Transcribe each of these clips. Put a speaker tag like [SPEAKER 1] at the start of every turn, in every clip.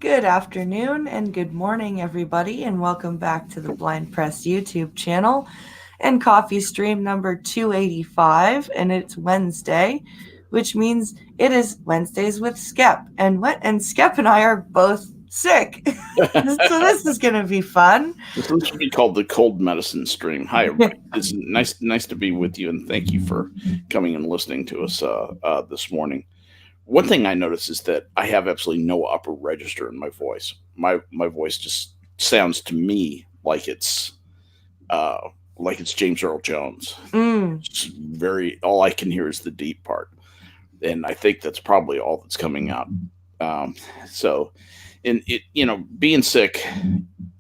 [SPEAKER 1] Good afternoon and good morning, everybody, and welcome back to the Blind Press YouTube channel and CoffeeStream number 285. And it's Wednesday, which means it is Wednesdays with Skep. And Skep and I are both sick, so this is going to be fun.
[SPEAKER 2] This should be called the Cold Medicine Stream. Hi, everybody. It's nice to be with you, and thank you for coming and listening to us this morning. One thing I notice is that I have absolutely no upper register in my voice. My voice just sounds to me like it's James Earl Jones. It's very, all I can hear is the deep part, and I think that's probably all that's coming out. So, and it, being sick,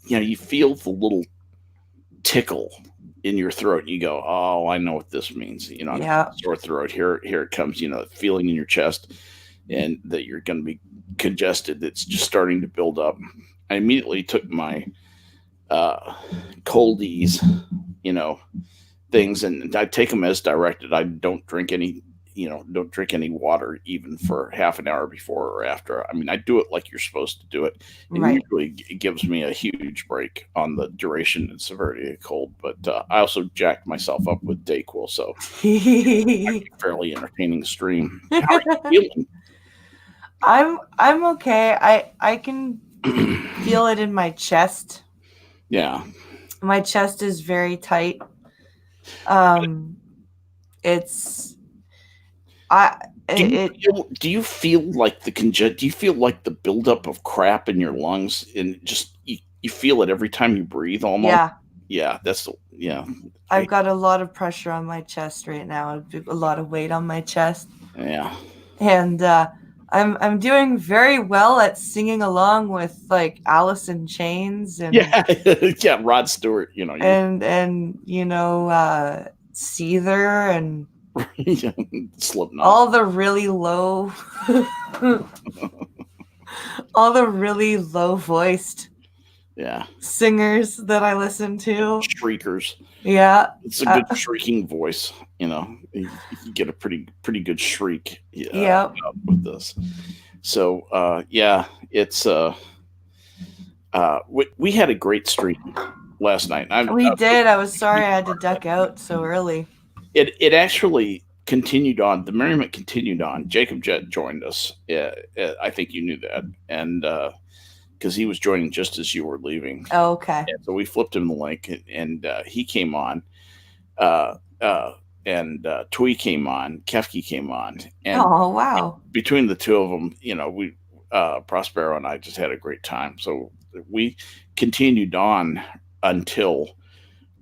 [SPEAKER 2] you feel the little tickle in your throat, and you go, "Oh, I know what this means."
[SPEAKER 1] Yeah.
[SPEAKER 2] Sore throat. Here it comes. Feeling in your chest, and that you're going to be congested. It's just starting to build up. I immediately took my coldies, things, and I take them as directed. I don't drink any water even for half an hour before or after. I mean, I do it like you're supposed to do it. And
[SPEAKER 1] Right.
[SPEAKER 2] usually it gives me a huge break on the duration and severity of cold. But I also jacked myself up with Dayquil, so fairly entertaining stream. How are you feeling?
[SPEAKER 1] I'm okay. I can feel it in my chest.
[SPEAKER 2] Yeah.
[SPEAKER 1] My chest is very tight. It's
[SPEAKER 2] Do you feel like do you feel like the buildup of crap in your lungs, and just you feel it every time you breathe almost? Yeah,
[SPEAKER 1] I've got a lot of pressure on my chest right now. A lot of weight on my chest.
[SPEAKER 2] Yeah.
[SPEAKER 1] And I'm doing very well at singing along with like Alice in Chains and
[SPEAKER 2] yeah, Rod Stewart,
[SPEAKER 1] and Seether and
[SPEAKER 2] Slipknot.
[SPEAKER 1] all the really low voiced singers that I listen to.
[SPEAKER 2] Shriekers.
[SPEAKER 1] Yeah.
[SPEAKER 2] It's a good shrieking voice, you get a pretty good shriek with this. So it's we had a great stream last night.
[SPEAKER 1] We did. I was sorry I had to duck out so early.
[SPEAKER 2] It actually continued on. The merriment continued on. Jacob Jett joined us. I think you knew that, and because he was joining just as you were leaving.
[SPEAKER 1] Oh, okay.
[SPEAKER 2] And so we flipped him the link, and he came on. And Twee came on, Kefke came on, and
[SPEAKER 1] oh wow!
[SPEAKER 2] Between the two of them, we Prospero and I just had a great time. So we continued on until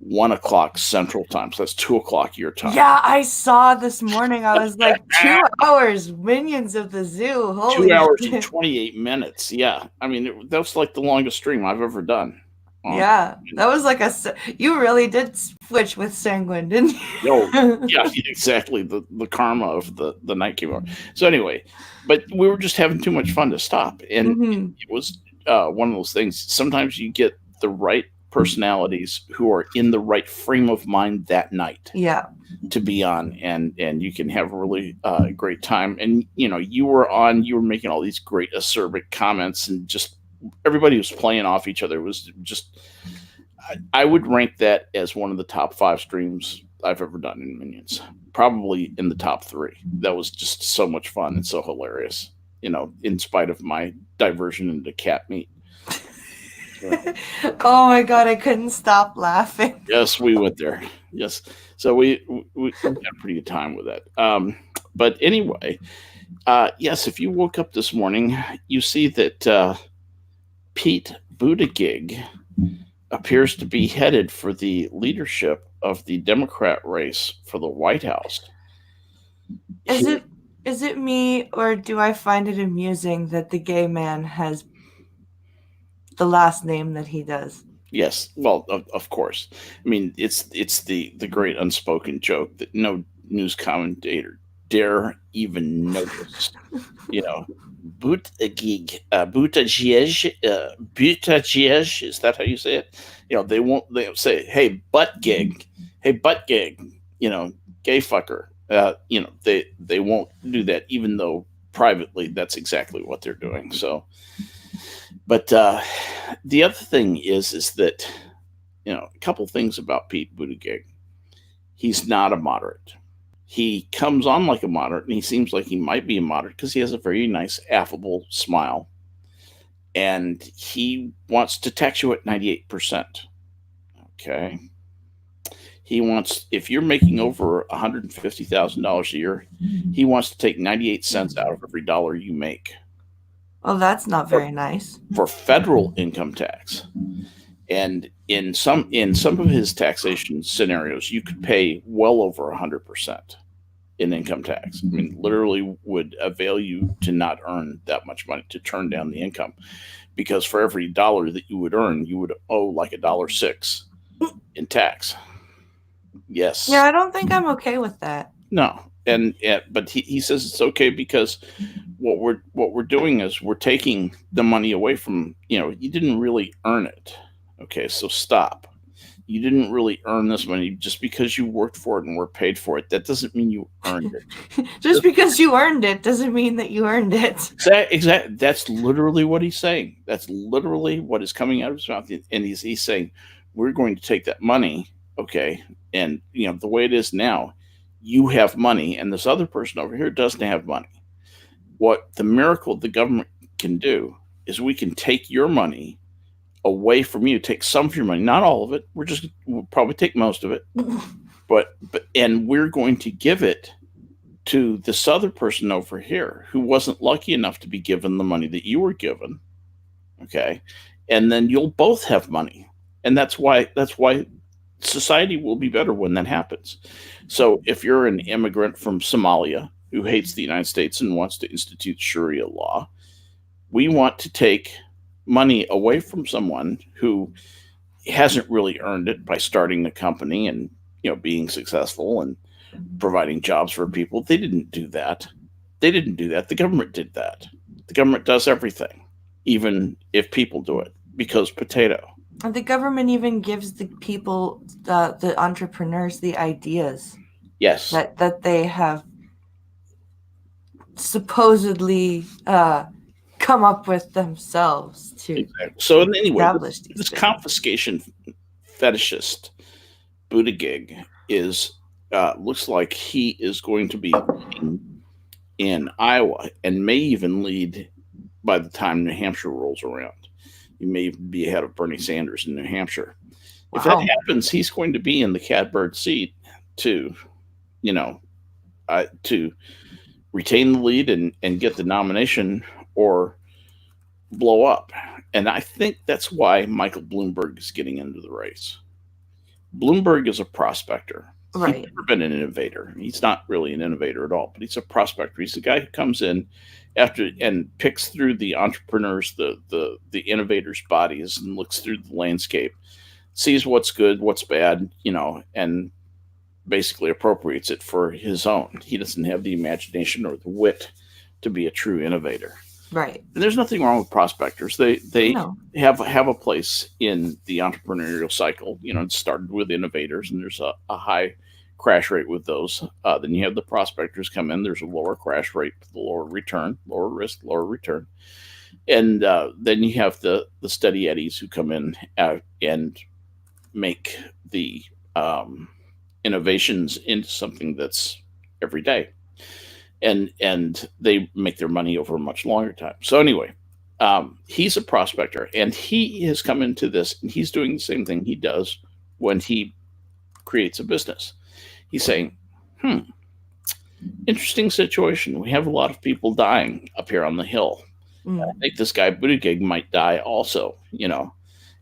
[SPEAKER 2] 1:00 Central Time. So that's 2:00 your time.
[SPEAKER 1] Yeah, I saw this morning. I was like 2 hours, Minions of the Zoo. Holy
[SPEAKER 2] 2 hours and 28 minutes. Yeah, I mean that was like the longest stream I've ever done.
[SPEAKER 1] Yeah, that was like you really did switch with Sanguine, didn't
[SPEAKER 2] you? Yeah, exactly. The karma of the night came over. So anyway, but we were just having too much fun to stop, and it was one of those things. Sometimes you get the right personalities who are in the right frame of mind that night.
[SPEAKER 1] Yeah.
[SPEAKER 2] To be on, and you can have a really great time. And you were making all these great acerbic comments, and just everybody was playing off each other. It was just, I would rank that as one of the top 5 streams I've ever done in Minions. Probably in the top 3. That was just so much fun and so hilarious, in spite of my diversion into cat meat.
[SPEAKER 1] Oh my god, I couldn't stop laughing.
[SPEAKER 2] Yes, we went there. Yes. So we had a pretty good time with that. But anyway, yes, if you woke up this morning, you see that Pete Buttigieg appears to be headed for the leadership of the Democrat race for the White House.
[SPEAKER 1] Is it me, or do I find it amusing that the gay man has the last name that he does?
[SPEAKER 2] Yes, well, of course. I mean, it's the great unspoken joke that no news commentator dare even notice. Buttigieg, Buttigieg, is that how you say it? They'll say, hey, butt gig, gay fucker. They won't do that, even though privately that's exactly what they're doing. So But the other thing is that, a couple things about Pete Buttigieg. He's not a moderate. He comes on like a moderate, and he seems like he might be a moderate because he has a very nice, affable smile, and he wants to tax you at 98%. Okay. He wants, if you're making over $150,000 a year, he wants to take 98 cents out of every dollar you make
[SPEAKER 1] Well, that's not
[SPEAKER 2] for,
[SPEAKER 1] very nice.
[SPEAKER 2] for federal income tax. And in some of his taxation scenarios, you could pay well over 100% in income tax. I mean, literally would avail you to not earn that much money, to turn down the income, because for every dollar that you would earn, you would owe like $1.06 in tax.
[SPEAKER 1] Yeah,
[SPEAKER 2] Yes.
[SPEAKER 1] I don't think I'm okay with that.
[SPEAKER 2] No. And but he says it's okay because what we're doing is we're taking the money away from, you didn't really earn it. Okay, so stop. You didn't really earn this money just because you worked for it and were paid for it. That doesn't mean you earned it.
[SPEAKER 1] Just because you earned it doesn't mean that you earned it.
[SPEAKER 2] Exactly. That's literally what he's saying. That's literally what is coming out of his mouth. And he's saying, we're going to take that money, okay, and the way it is now, you have money, and this other person over here doesn't have money. What the miracle the government can do is we can take your money away from you, take some of your money, not all of it. We'll probably take most of it, but and we're going to give it to this other person over here who wasn't lucky enough to be given the money that you were given. Okay. And then you'll both have money. And that's why society will be better when that happens. So if you're an immigrant from Somalia who hates the United States and wants to institute Sharia law, we want to take money away from someone who hasn't really earned it by starting a company and being successful and providing jobs for people. They didn't do that. They didn't do that. The government did that. The government does everything, even if people do it, because potato.
[SPEAKER 1] And the government even gives the people, the entrepreneurs, the ideas
[SPEAKER 2] Yes.
[SPEAKER 1] that they have supposedly come up with themselves to
[SPEAKER 2] Exactly. So anyway,
[SPEAKER 1] establish these
[SPEAKER 2] this
[SPEAKER 1] things.
[SPEAKER 2] confiscation fetishist Buttigieg is looks like he is going to be in Iowa and may even lead by the time New Hampshire rolls around. He may even be ahead of Bernie Sanders in New Hampshire. If that
[SPEAKER 1] Wow.
[SPEAKER 2] happens, he's going to be in the catbird seat to, to retain the lead and get the nomination or blow up. And I think that's why Michael Bloomberg is getting into the race. Bloomberg is a prospector.
[SPEAKER 1] Right.
[SPEAKER 2] He's never been an innovator. He's not really an innovator at all, but he's a prospector. He's the guy who comes in after and picks through the entrepreneurs, the innovators' bodies, and looks through the landscape, sees what's good, what's bad, and basically appropriates it for his own. He doesn't have the imagination or the wit to be a true innovator.
[SPEAKER 1] Right.
[SPEAKER 2] And there's nothing wrong with prospectors. They
[SPEAKER 1] No.
[SPEAKER 2] have a place in the entrepreneurial cycle. It started with innovators, and there's a high crash rate with those. Then you have the prospectors come in. There's a lower crash rate, the lower return, lower risk, lower return. And then you have the steady eddies who come in and make the innovations into something that's every day. And they make their money over a much longer time. So anyway, he's a prospector, and he has come into this, and he's doing the same thing he does when he creates a business. He's saying, interesting situation. We have a lot of people dying up here on the hill. I think this guy Buttigieg might die also,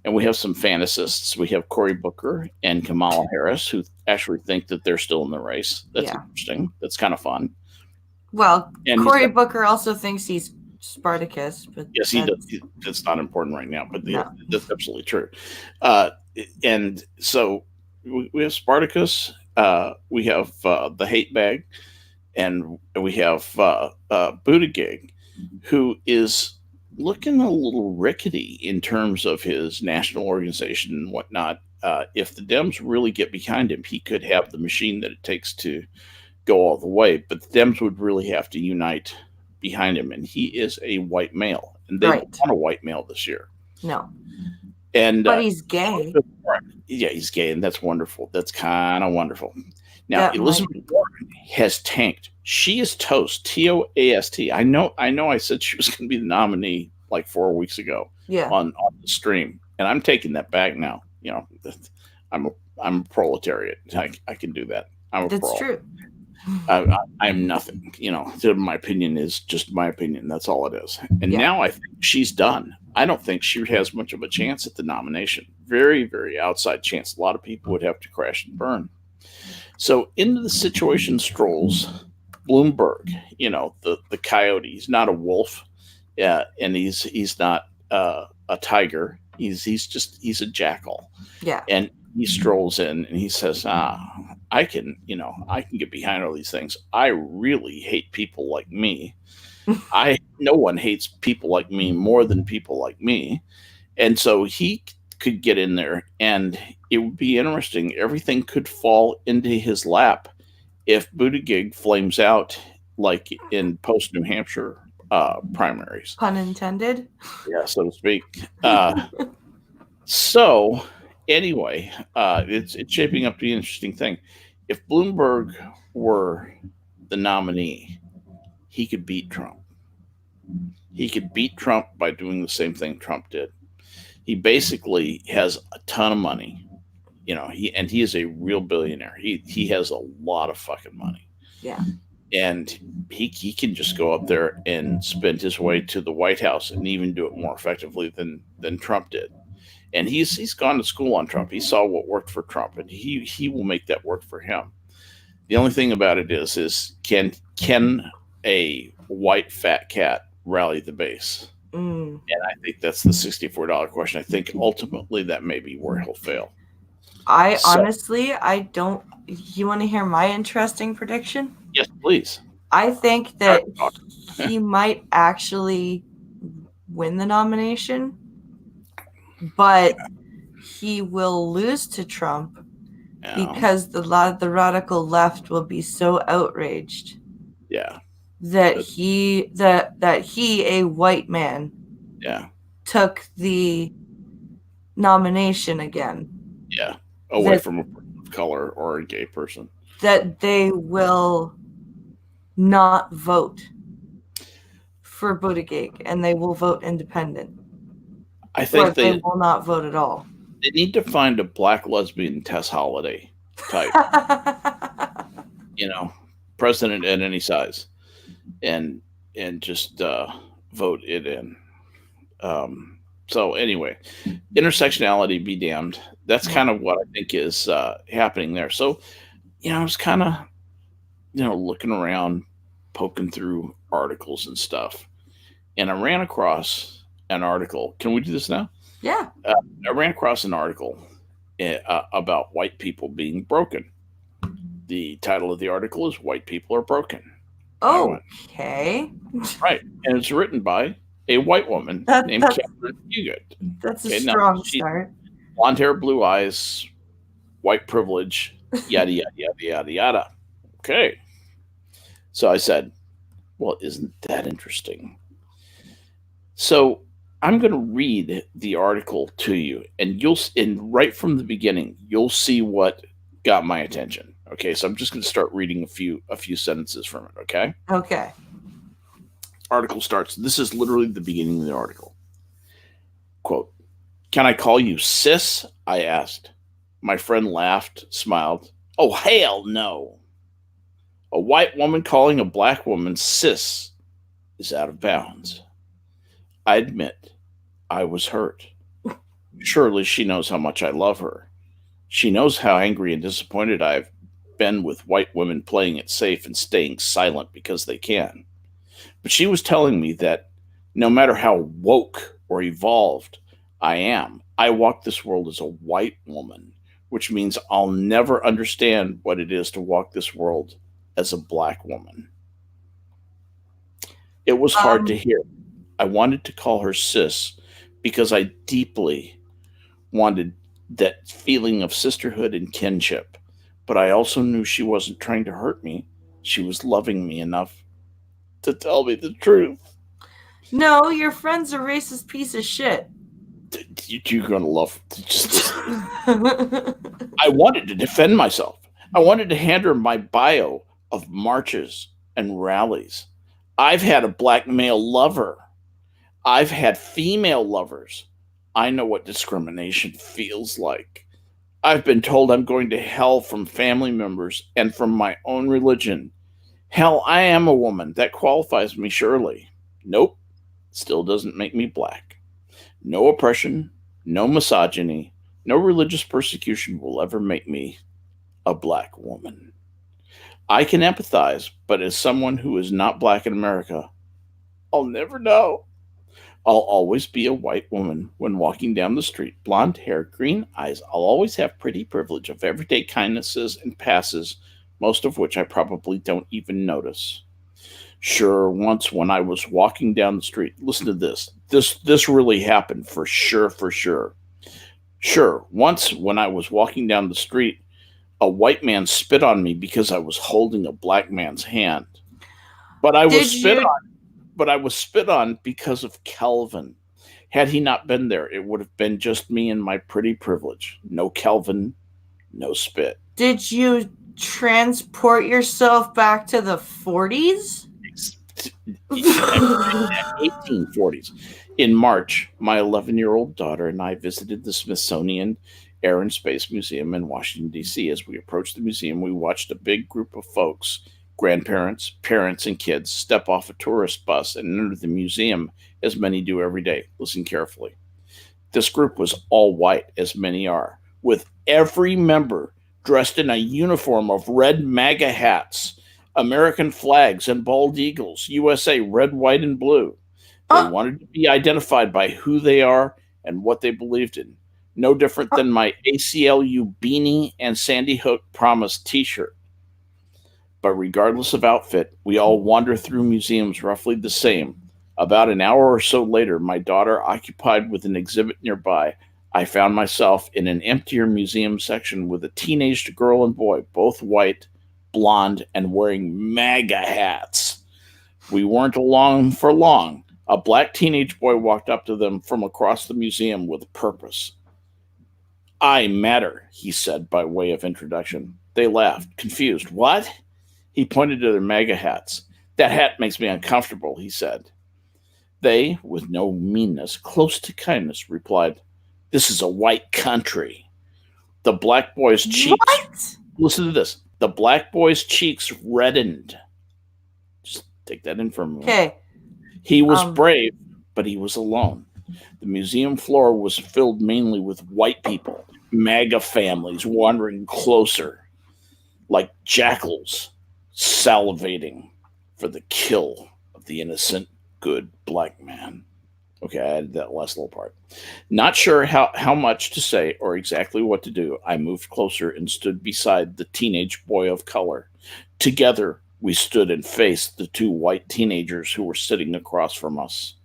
[SPEAKER 2] And we have some fantasists. We have Cory Booker and Kamala Harris who actually think that they're still in the race. That's interesting. That's kind of fun.
[SPEAKER 1] Well, and Cory Booker also thinks he's Spartacus, but
[SPEAKER 2] yes, he does. That's not important right now, but that's absolutely true. And so we have Spartacus. We have the hate bag, and we have Buttigieg, who is looking a little rickety in terms of his national organization and whatnot. If the Dems really get behind him, he could have the machine that it takes to go all the way. But the Dems would really have to unite behind him, and he is a white male, and they don't
[SPEAKER 1] Right.
[SPEAKER 2] want a white male this year.
[SPEAKER 1] No.
[SPEAKER 2] And
[SPEAKER 1] But he's gay.
[SPEAKER 2] yeah, he's gay, and that's wonderful. That's kind of wonderful. Now,
[SPEAKER 1] That might
[SPEAKER 2] Elizabeth
[SPEAKER 1] be.
[SPEAKER 2] Warren has tanked. She is toast. TOAST. I know. I know. I said she was going to be the nominee like 4 weeks ago
[SPEAKER 1] Yeah.
[SPEAKER 2] on the stream, and I'm taking that back now. I'm a I'm a proletariat. I can do that. I'm a
[SPEAKER 1] That's
[SPEAKER 2] pro.
[SPEAKER 1] true.
[SPEAKER 2] I'm nothing. My opinion is just my opinion. That's all it is. And
[SPEAKER 1] Yeah.
[SPEAKER 2] now I think she's done. I don't think she has much of a chance at the nomination. Very, very outside chance. A lot of people would have to crash and burn. So into the situation strolls Bloomberg. The coyote. He's not a wolf. Yeah, and he's not a tiger. He's a jackal.
[SPEAKER 1] Yeah.
[SPEAKER 2] And he strolls in and he says, I can get behind all these things. I really hate people like me. No one hates people like me more than people like me. And so he could get in there, and it would be interesting. Everything could fall into his lap if Buttigieg flames out like in post New Hampshire primaries.
[SPEAKER 1] Pun intended.
[SPEAKER 2] Yeah, so to speak. So anyway, it's shaping up to be an interesting thing. If Bloomberg were the nominee, he could beat Trump. He could beat Trump by doing the same thing Trump did. He basically has a ton of money. He is a real billionaire. He has a lot of fucking money.
[SPEAKER 1] Yeah.
[SPEAKER 2] And he can just go up there and spend his way to the White House and even do it more effectively than Trump did. And he's gone to school on Trump. He saw what worked for Trump, and he will make that work for him. The only thing about it is can a white fat cat rally the base?
[SPEAKER 1] Mm.
[SPEAKER 2] And I think that's the $64 question. I think ultimately that may be where he'll fail.
[SPEAKER 1] Honestly, I don't. You want to hear my interesting prediction?
[SPEAKER 2] Yes, please.
[SPEAKER 1] I think that he might actually win the nomination, but he will lose to Trump because the radical left will be so outraged.
[SPEAKER 2] Yeah.
[SPEAKER 1] That he, a white man, took the nomination again.
[SPEAKER 2] Yeah. Away from a person of color or a gay person.
[SPEAKER 1] That they will not vote for Buttigieg, and they will vote independent.
[SPEAKER 2] I think
[SPEAKER 1] they will not vote at all.
[SPEAKER 2] They need to find a black lesbian Tess Holiday type. President at any size, and just vote it in. So anyway, intersectionality be damned. That's kind of what I think is happening there. So, I was kind of, looking around, poking through articles and stuff, and I ran across an article. Can we do this now?
[SPEAKER 1] Yeah.
[SPEAKER 2] I ran across an article about white people being broken. The title of the article is "White People Are Broken."
[SPEAKER 1] Okay.
[SPEAKER 2] Right, and it's written by a white woman named Catherine Hugot.
[SPEAKER 1] That's a strong start.
[SPEAKER 2] Blonde hair, blue eyes, white privilege, yada yada yada yada yada. Okay. So I said, well, isn't that interesting? So I'm going to read the article to you, and right from the beginning, you'll see what got my attention. Okay, so I'm just going to start reading a few sentences from it. Okay.
[SPEAKER 1] Okay.
[SPEAKER 2] Article starts. This is literally the beginning of the article. Quote: "Can I call you sis?" I asked. My friend laughed, smiled. "Oh, hell no. A white woman calling a black woman sis is out of bounds." I admit I was hurt. Surely she knows how much I love her. She knows how angry and disappointed I've been with white women playing it safe and staying silent because they can. But she was telling me that no matter how woke or evolved I am, I walk this world as a white woman, which means I'll never understand what it is to walk this world as a black woman. It was hard to hear. I wanted to call her sis because I deeply wanted that feeling of sisterhood and kinship, but I also knew she wasn't trying to hurt me. She was loving me enough to tell me the truth.
[SPEAKER 1] No, your friend's a racist piece of shit.
[SPEAKER 2] You're gonna love. Just listen. I wanted to defend myself. I wanted to hand her my bio of marches and rallies. I've had a black male lover. I've had female lovers. I know what discrimination feels like. I've been told I'm going to hell from family members and from my own religion. Hell, I am a woman. That qualifies me, surely. Nope, still doesn't make me black. No oppression, no misogyny, no religious persecution will ever make me a black woman. I can empathize, but as someone who is not black in America, I'll never know. I'll always be a white woman when walking down the street. Blonde hair, green eyes. I'll always have pretty privilege of everyday kindnesses and passes, most of which I probably don't even notice. Sure, once when I was walking down the street, listen to this. This really happened for sure, for sure. Sure, once when I was walking down the street, a white man spit on me because I was holding a black man's hand. But I was
[SPEAKER 1] Did
[SPEAKER 2] spit
[SPEAKER 1] you
[SPEAKER 2] on but I was spit on because of Kelvin. Had he not been there, it would have been just me and my pretty privilege. No Kelvin, no spit.
[SPEAKER 1] did you transport yourself back to the 40s?
[SPEAKER 2] 1840s. In March, my 11-year-old daughter and I visited the Smithsonian Air and Space Museum in Washington, D.C. As we approached the museum, we watched a big group of folks, grandparents, parents, and kids, step off a tourist bus and enter the museum, as many do every day. Listen carefully. This group was all white, as many are, with every member dressed in a uniform of red MAGA hats, American flags, and bald eagles, USA, red, white, and blue. They
[SPEAKER 1] Uh,
[SPEAKER 2] wanted to be identified by who they are and what they believed in. No different than my ACLU beanie and Sandy Hook Promise t shirt. But regardless of outfit, we all wander through museums roughly the same. About an hour or so later, my daughter occupied with an exhibit nearby, I found myself in an emptier museum section with a teenaged girl and boy, both white, blonde, and wearing MAGA hats. We weren't along for long. A black teenage boy walked up to them from across the museum with purpose. I matter, he said by way of introduction. They laughed, confused. What? He pointed to their MAGA hats. That hat makes me uncomfortable, he said. They, with no meanness, close to kindness, replied, This is a white country. The black boy's cheeks,
[SPEAKER 1] what?
[SPEAKER 2] listen to this, the black boy's cheeks reddened. Just take that in for a moment.
[SPEAKER 1] Okay.
[SPEAKER 2] He was brave, but he was alone. The museum floor was filled mainly with white people, MAGA families wandering closer, like jackals salivating for the kill of the innocent, good black man. Okay, I added that last little part. Not sure how much to say or exactly what to do, I moved closer and stood beside the teenage boy of color. Together, we stood and faced the two white teenagers who were sitting across from us.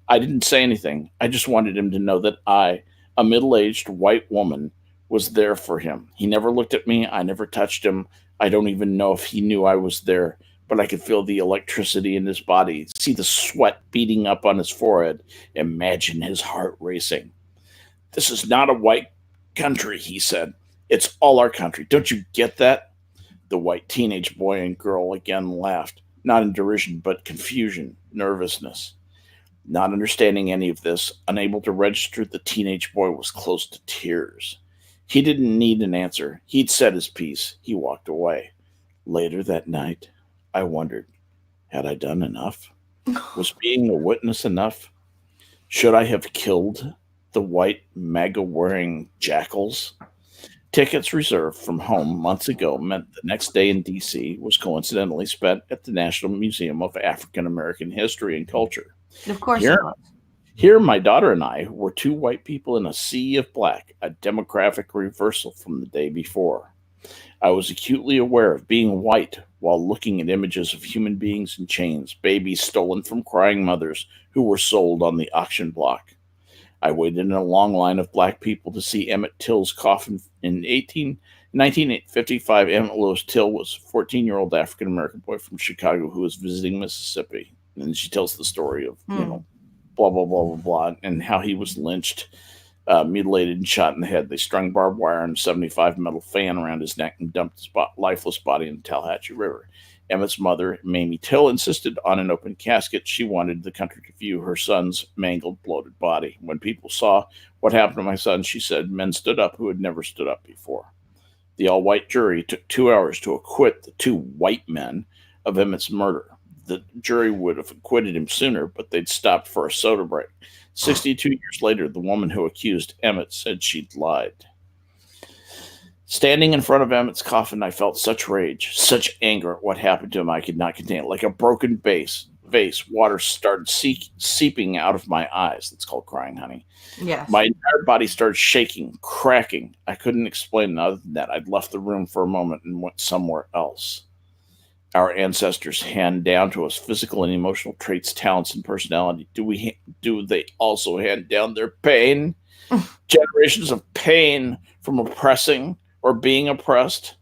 [SPEAKER 2] I didn't say anything. I just wanted him to know that I, a middle aged white woman, was there for him. He never looked at me. I never touched him. I don't even know if he knew I was there, but I could feel the electricity in his body, see the sweat beating up on his forehead, imagine his heart racing. This is not a white country, he said. It's all our country. Don't you get that? The white teenage boy and girl again laughed, not in derision, but confusion, nervousness. Not understanding any of this, unable to register, the teenage boy was close to tears. He didn't need an answer. He'd said his piece. He walked away. Later that night, I wondered, had I done enough? Was being a witness enough? Should I have killed the white MAGA wearing jackals? Tickets reserved from home months ago meant the next day in D.C. was coincidentally spent at the National Museum of African American History and Culture.
[SPEAKER 1] Of course
[SPEAKER 2] Here,
[SPEAKER 1] it was.
[SPEAKER 2] here, my daughter and I were two white people in a sea of black, a demographic reversal from the day before. I was acutely aware of being white while looking at images of human beings in chains, babies stolen from crying mothers who were sold on the auction block. I waited in a long line of black people to see Emmett Till's coffin in In 1955, Emmett Lewis Till was a 14-year-old African American boy from Chicago who was visiting Mississippi. And she tells the story of,
[SPEAKER 1] Hmm.
[SPEAKER 2] blah, blah, blah, blah, blah, and how he was lynched, mutilated, and shot in the head. They strung barbed wire and a 75 metal fan around his neck and dumped his lifeless body in the Tallahatchie River. Emmett's mother, Mamie Till, insisted on an open casket. She wanted the country to view her son's mangled, bloated body. When people saw what happened to my son, she said, men stood up who had never stood up before. The all white jury took 2 hours to acquit the two white men of Emmett's murder. The jury would have acquitted him sooner, but they'd stopped for a soda break. 62 years later, the woman who accused Emmett said she'd lied. Standing in front of Emmett's coffin, I felt such rage, such anger at what happened to him I could not contain it. Like a broken vase, water started seeping out of my eyes. That's called crying, honey.
[SPEAKER 1] Yes.
[SPEAKER 2] My entire body started shaking, cracking. I couldn't explain it other than that. I'd left the room for a moment and went somewhere else. Our ancestors hand down to us physical and emotional traits, talents, and personality. Do they also hand down their pain? Generations of pain from oppressing or being oppressed?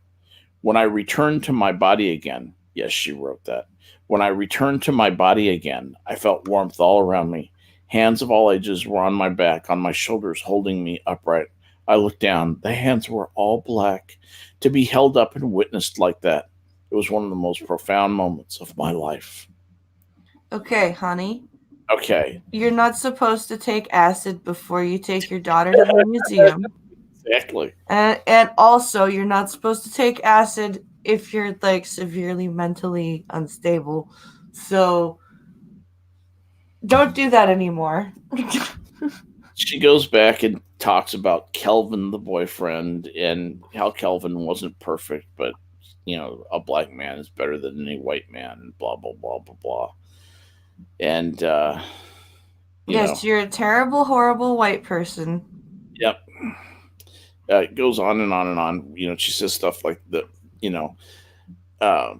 [SPEAKER 2] When I returned to my body again, yes, she wrote that. When I returned to my body again, I felt warmth all around me. Hands of all ages were on my back, on my shoulders, holding me upright. I looked down. The hands were all black. To be held up and witnessed like that, it was one of the most profound moments of my life.
[SPEAKER 1] Okay, honey.
[SPEAKER 2] Okay,
[SPEAKER 1] You're not supposed to take acid before you take your daughter to the museum.
[SPEAKER 2] exactly.
[SPEAKER 1] And also, you're not supposed to take acid if you're like severely mentally unstable. So don't do that anymore.
[SPEAKER 2] She goes back and talks about Kelvin, the boyfriend, and how Kelvin wasn't perfect, but a black man is better than any white man, and blah blah blah blah blah. And you know,
[SPEAKER 1] Yes, you're a terrible, horrible white person.
[SPEAKER 2] yep. It goes on and on and on. She says stuff like that. You know, uh,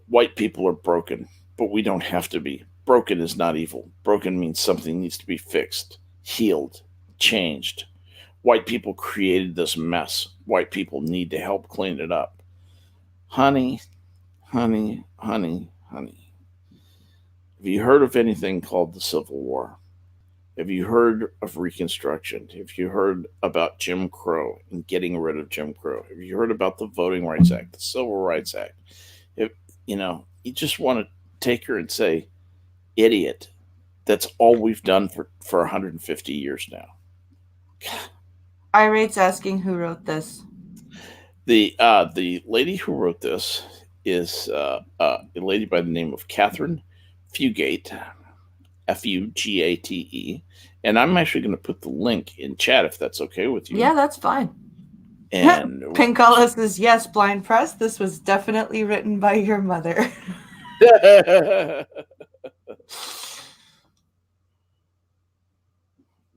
[SPEAKER 2] white people are broken, but we don't have to be. Broken is not evil. Broken means something needs to be fixed, healed, changed. White people created this mess. White people need to help clean it up. Honey, honey, honey, honey. Have you heard of anything called the Civil War? Have you heard of Reconstruction? Have you heard about Jim Crow and getting rid of Jim Crow? Have you heard about the Voting Rights Act, the Civil Rights Act? If you just want to take her and say, idiot. That's all we've done for 150 years now.
[SPEAKER 1] Irate's asking who wrote this.
[SPEAKER 2] The lady who wrote this is a lady by the name of Catherine Fugate, Fugate, and I'm actually going to put the link in chat if that's okay with you.
[SPEAKER 1] Yeah, that's fine.
[SPEAKER 2] And
[SPEAKER 1] Pinkala says, yes, Blind Press, this was definitely written by your mother.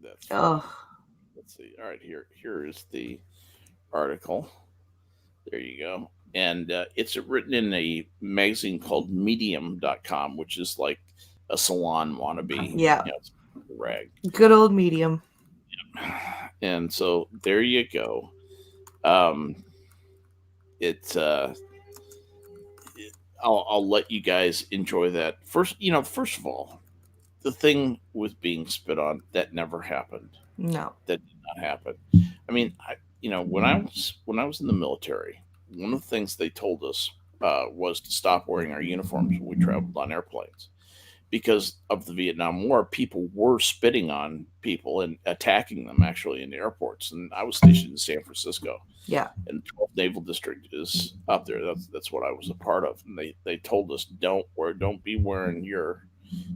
[SPEAKER 2] that's
[SPEAKER 1] Oh.
[SPEAKER 2] Let's see. All right, here is the article. There you go. And it's written in a magazine called Medium.com, which is like a salon wannabe.
[SPEAKER 1] Yeah.
[SPEAKER 2] It's a rag.
[SPEAKER 1] Good old Medium.
[SPEAKER 2] And so there you go. It's I'll let you guys enjoy that. First of all, the thing with being spit on, that never happened.
[SPEAKER 1] No.
[SPEAKER 2] That did not happen. I mean, when I was in the military, one of the things they told us was to stop wearing our uniforms when we traveled on airplanes. Because of the Vietnam War, people were spitting on people and attacking them actually in the airports. And I was stationed in San Francisco.
[SPEAKER 1] Yeah.
[SPEAKER 2] And 12th Naval District is up there. That's what I was a part of. And they told us don't be wearing your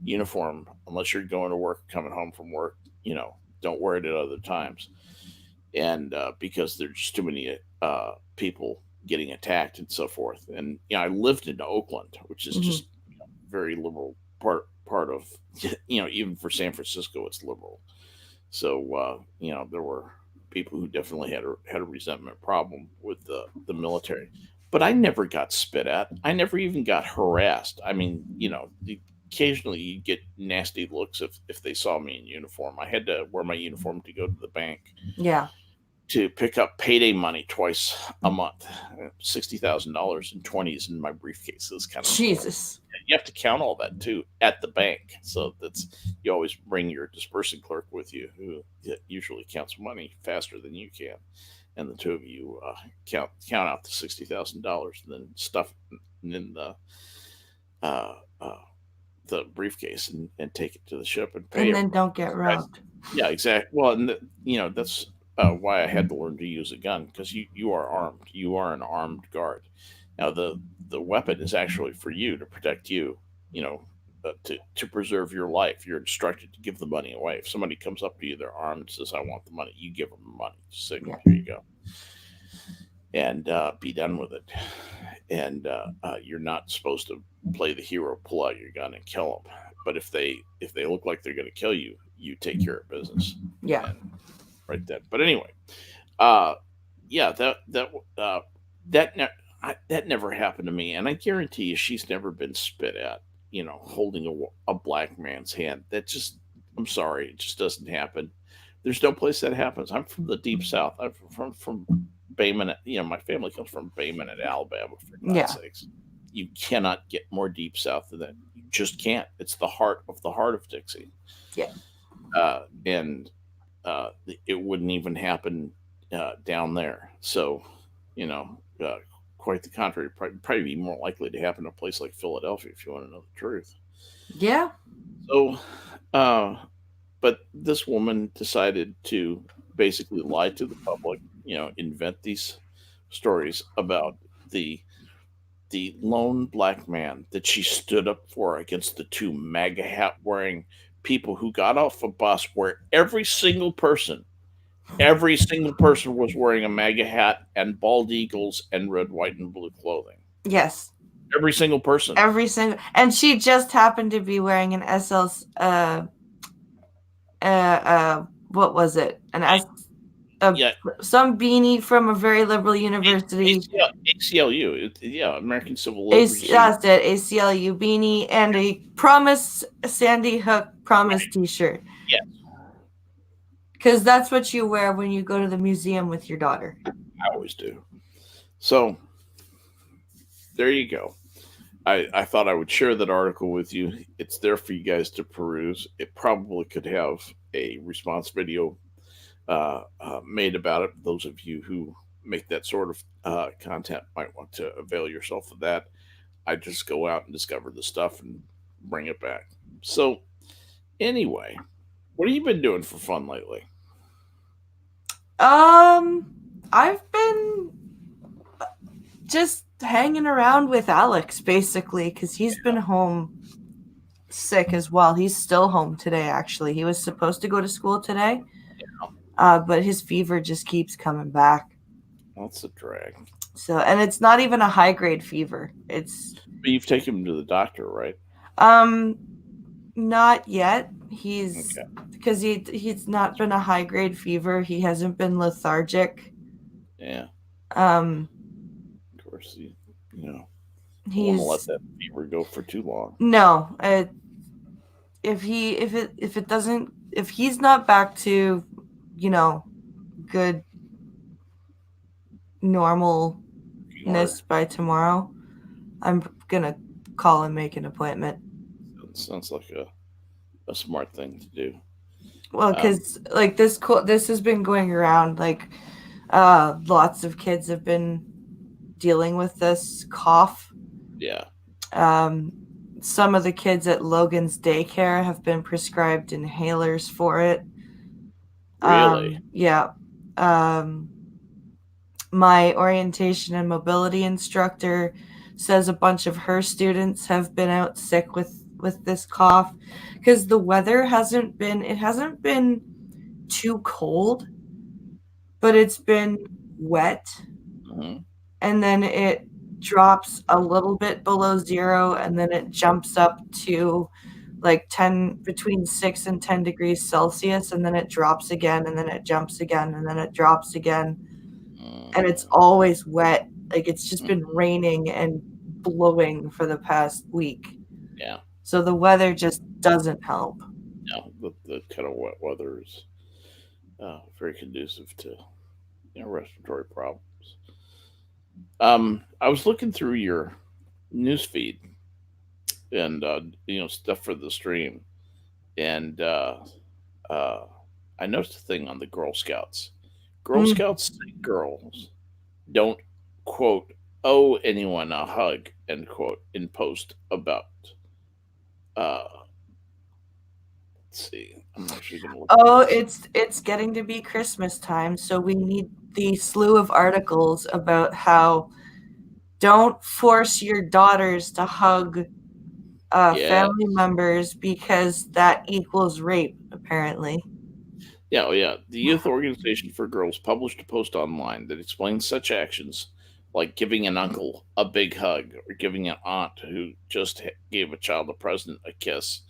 [SPEAKER 2] uniform unless you're going to work, coming home from work. Don't wear it at other times. And because there's just too many people getting attacked and so forth. And I lived in Oakland, which is just very liberal part of even for San Francisco, it's liberal. So there were people who definitely had a resentment problem with the military. But I never got spit at. I never even got harassed. I mean, occasionally you get nasty looks if they saw me in uniform. I had to wear my uniform to go to the bank.
[SPEAKER 1] Yeah.
[SPEAKER 2] to pick up payday money twice a month. $60,000 in 20s in my briefcase is kind of
[SPEAKER 1] Jesus.
[SPEAKER 2] you have to count all that too at the bank. So that's you always bring your dispersing clerk with you, who usually counts money faster than you can, and the two of you count out the $60,000 and then stuff in uh, uh, the briefcase and take it to the ship and pay
[SPEAKER 1] And then
[SPEAKER 2] everybody.
[SPEAKER 1] don't get
[SPEAKER 2] Guys,
[SPEAKER 1] robbed.
[SPEAKER 2] yeah, exactly. Well, and that's why I had to learn to use a gun because you are armed. You are an armed guard. Now the weapon is actually for you to protect you. You know, to preserve your life. You're instructed to give the money away. If somebody comes up to you, they're armed, and says, "I want the money," you give them the money. Signal.
[SPEAKER 1] Yeah.
[SPEAKER 2] Here you go, and be done with it. And you're not supposed to play the hero, pull out your gun, and kill them. But if they look like they're going to kill you, you take care of business.
[SPEAKER 1] Yeah.
[SPEAKER 2] And right then. But anyway, uh, yeah, uh, that never happened to me, and I guarantee you, she's never been spit at. Holding a black man's hand. That just, I'm sorry, it just doesn't happen. There's no place that happens. I'm from the deep south. I'm from Bayman. My family comes from Bayman, Alabama. For God's
[SPEAKER 1] Yeah.
[SPEAKER 2] sakes, you cannot get more deep south than that. You just can't. It's the heart of Dixie,
[SPEAKER 1] Yeah.
[SPEAKER 2] and it wouldn't even happen down there. So, you know, uh, quite the contrary. Probably be more likely to happen in a place like Philadelphia, if you want to know the truth.
[SPEAKER 1] Yeah.
[SPEAKER 2] So, uh, but this woman decided to basically lie to the public. Invent these stories about the the lone black man that she stood up for against the two MAGA hat wearing people who got off a bus where every single person was wearing a MAGA hat and bald eagles and red, white, and blue clothing.
[SPEAKER 1] Yes.
[SPEAKER 2] Every single person.
[SPEAKER 1] Every single, and she just happened to be wearing an what was it? An S,
[SPEAKER 2] Yeah,
[SPEAKER 1] some beanie from a very liberal university.
[SPEAKER 2] ACLU. Yeah, American Civil Liberties Union.
[SPEAKER 1] That's it, ACLU beanie and a Promise Sandy Hook Promise
[SPEAKER 2] Right.
[SPEAKER 1] T-shirt.
[SPEAKER 2] Yeah,
[SPEAKER 1] Because that's what you wear when you go to the museum with your daughter.
[SPEAKER 2] I always do. So there you go. I thought I would share that article with you. It's there for you guys to peruse. It probably could have a response video made about it. Those of you who make that sort of content might want to avail yourself of that. I just go out and discover the stuff and bring it back. So, anyway, what have you been doing for fun lately?
[SPEAKER 1] I've been just hanging around with Alex basically because he's been home sick as well. He's still home today. Actually, he was supposed to go to school today, but his fever just keeps coming back.
[SPEAKER 2] That's a drag.
[SPEAKER 1] So, and it's not even a high grade fever. It's
[SPEAKER 2] But you've taken him to the doctor, right?
[SPEAKER 1] um not yet. He's
[SPEAKER 2] Okay.
[SPEAKER 1] because he's not been a high grade fever. He hasn't been lethargic.
[SPEAKER 2] Yeah.
[SPEAKER 1] Um,
[SPEAKER 2] Of course, don't want to let
[SPEAKER 1] he's
[SPEAKER 2] that fever go for too long.
[SPEAKER 1] no. If it doesn't, if he's not back to, good normalness by tomorrow, I'm gonna call and make an appointment.
[SPEAKER 2] Sounds like a smart thing to do.
[SPEAKER 1] Well, because like this has been going around. Like, lots of kids have been dealing with this cough.
[SPEAKER 2] Yeah.
[SPEAKER 1] Some of the kids at Logan's daycare have been prescribed inhalers for it.
[SPEAKER 2] Really?
[SPEAKER 1] Yeah. My orientation and mobility instructor says a bunch of her students have been out sick with this cough because the weather hasn't been too cold, but it's been wet.
[SPEAKER 2] Mm-hmm.
[SPEAKER 1] And then it drops a little bit below zero, and then it jumps up to like between 6 and 10 degrees Celsius, and then it drops again, and then it jumps again, and then it drops again. And it's always wet. Like, it's just been raining and blowing for the past week.
[SPEAKER 2] Yeah.
[SPEAKER 1] So the weather just doesn't help.
[SPEAKER 2] No, the kind of wet weather is very conducive to respiratory problems. I was looking through your news feed and stuff for the stream, and uh, I noticed a thing on the Girl Scouts. Girl
[SPEAKER 1] Mm.
[SPEAKER 2] Scouts say girls don't quote owe anyone a hug end quote in post about. Uh, let's see. I'm actually going to look for
[SPEAKER 1] Oh,
[SPEAKER 2] this.
[SPEAKER 1] it's getting to be Christmas time, so we need the slew of articles about how don't force your daughters to hug
[SPEAKER 2] Yeah,
[SPEAKER 1] family members because that equals rape, apparently.
[SPEAKER 2] yeah, oh yeah. The Youth Organization for Girls published a post online that explains such actions, like giving an uncle a big hug or giving an aunt who just gave a child a present a kiss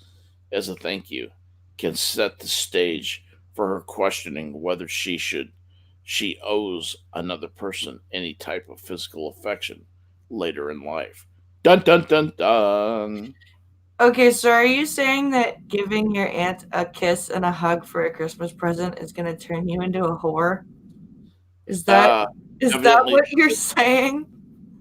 [SPEAKER 2] as a thank you, can set the stage for her questioning whether she owes another person any type of physical affection later in life. Dun dun dun dun.
[SPEAKER 1] Okay, so are you saying that giving your aunt a kiss and a hug for a Christmas present is going to turn you into a whore? Is that
[SPEAKER 2] Uh,
[SPEAKER 1] is that
[SPEAKER 2] Evidently,
[SPEAKER 1] what you're saying?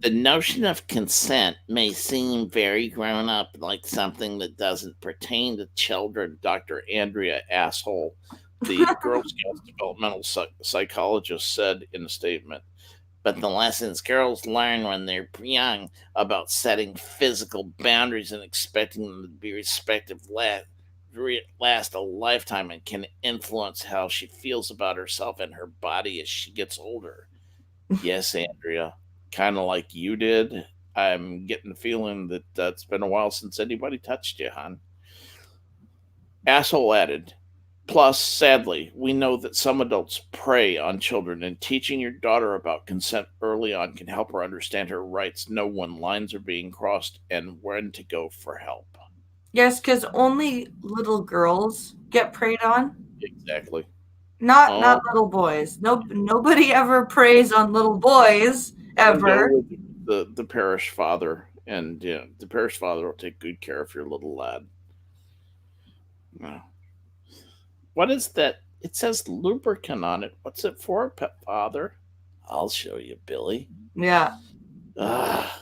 [SPEAKER 2] the notion of consent may seem very grown up, like something that doesn't pertain to children, Dr. Andrea Asshole, the Girl Scouts developmental psychologist, said in a statement. But the lessons girls learn when they're young about setting physical boundaries and expecting them to be respected last a lifetime and can influence how she feels about herself and her body as she gets older. Yes, Andrea, kind of like you did. I'm getting the feeling that it's been a while since anybody touched you, hon. Asshole added, plus, sadly, we know that some adults prey on children, and teaching your daughter about consent early on can help her understand her rights, know when lines are being crossed, and when to go for help.
[SPEAKER 1] Yes, because only little girls get preyed on,
[SPEAKER 2] Exactly.
[SPEAKER 1] not
[SPEAKER 2] Oh,
[SPEAKER 1] little boys. No, nobody ever preys on little boys
[SPEAKER 2] and go
[SPEAKER 1] ever.
[SPEAKER 2] with the parish father, and the parish father will take good care of your little lad. Yeah. What is that? It says lubricant on it. What's it for, pet father? I'll show you, Billy.
[SPEAKER 1] Yeah,
[SPEAKER 2] Ah,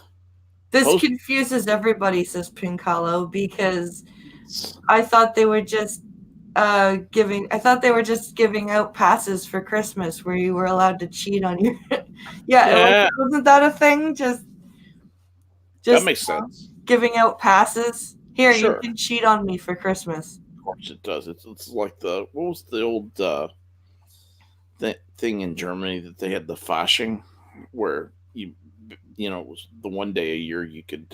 [SPEAKER 1] this
[SPEAKER 2] post.
[SPEAKER 1] confuses everybody, says Pincalo, because I thought they were just I thought they were just giving out passes for Christmas where you were allowed to cheat on your yeah,
[SPEAKER 2] Yeah,
[SPEAKER 1] wasn't that a thing?
[SPEAKER 2] that
[SPEAKER 1] Just
[SPEAKER 2] makes sense.
[SPEAKER 1] giving out passes. Here, you
[SPEAKER 2] Sure,
[SPEAKER 1] can cheat on me for Christmas.
[SPEAKER 2] of course it does. It's like the what was the old thing in Germany that they had the Fasching, where it was the one day a year you could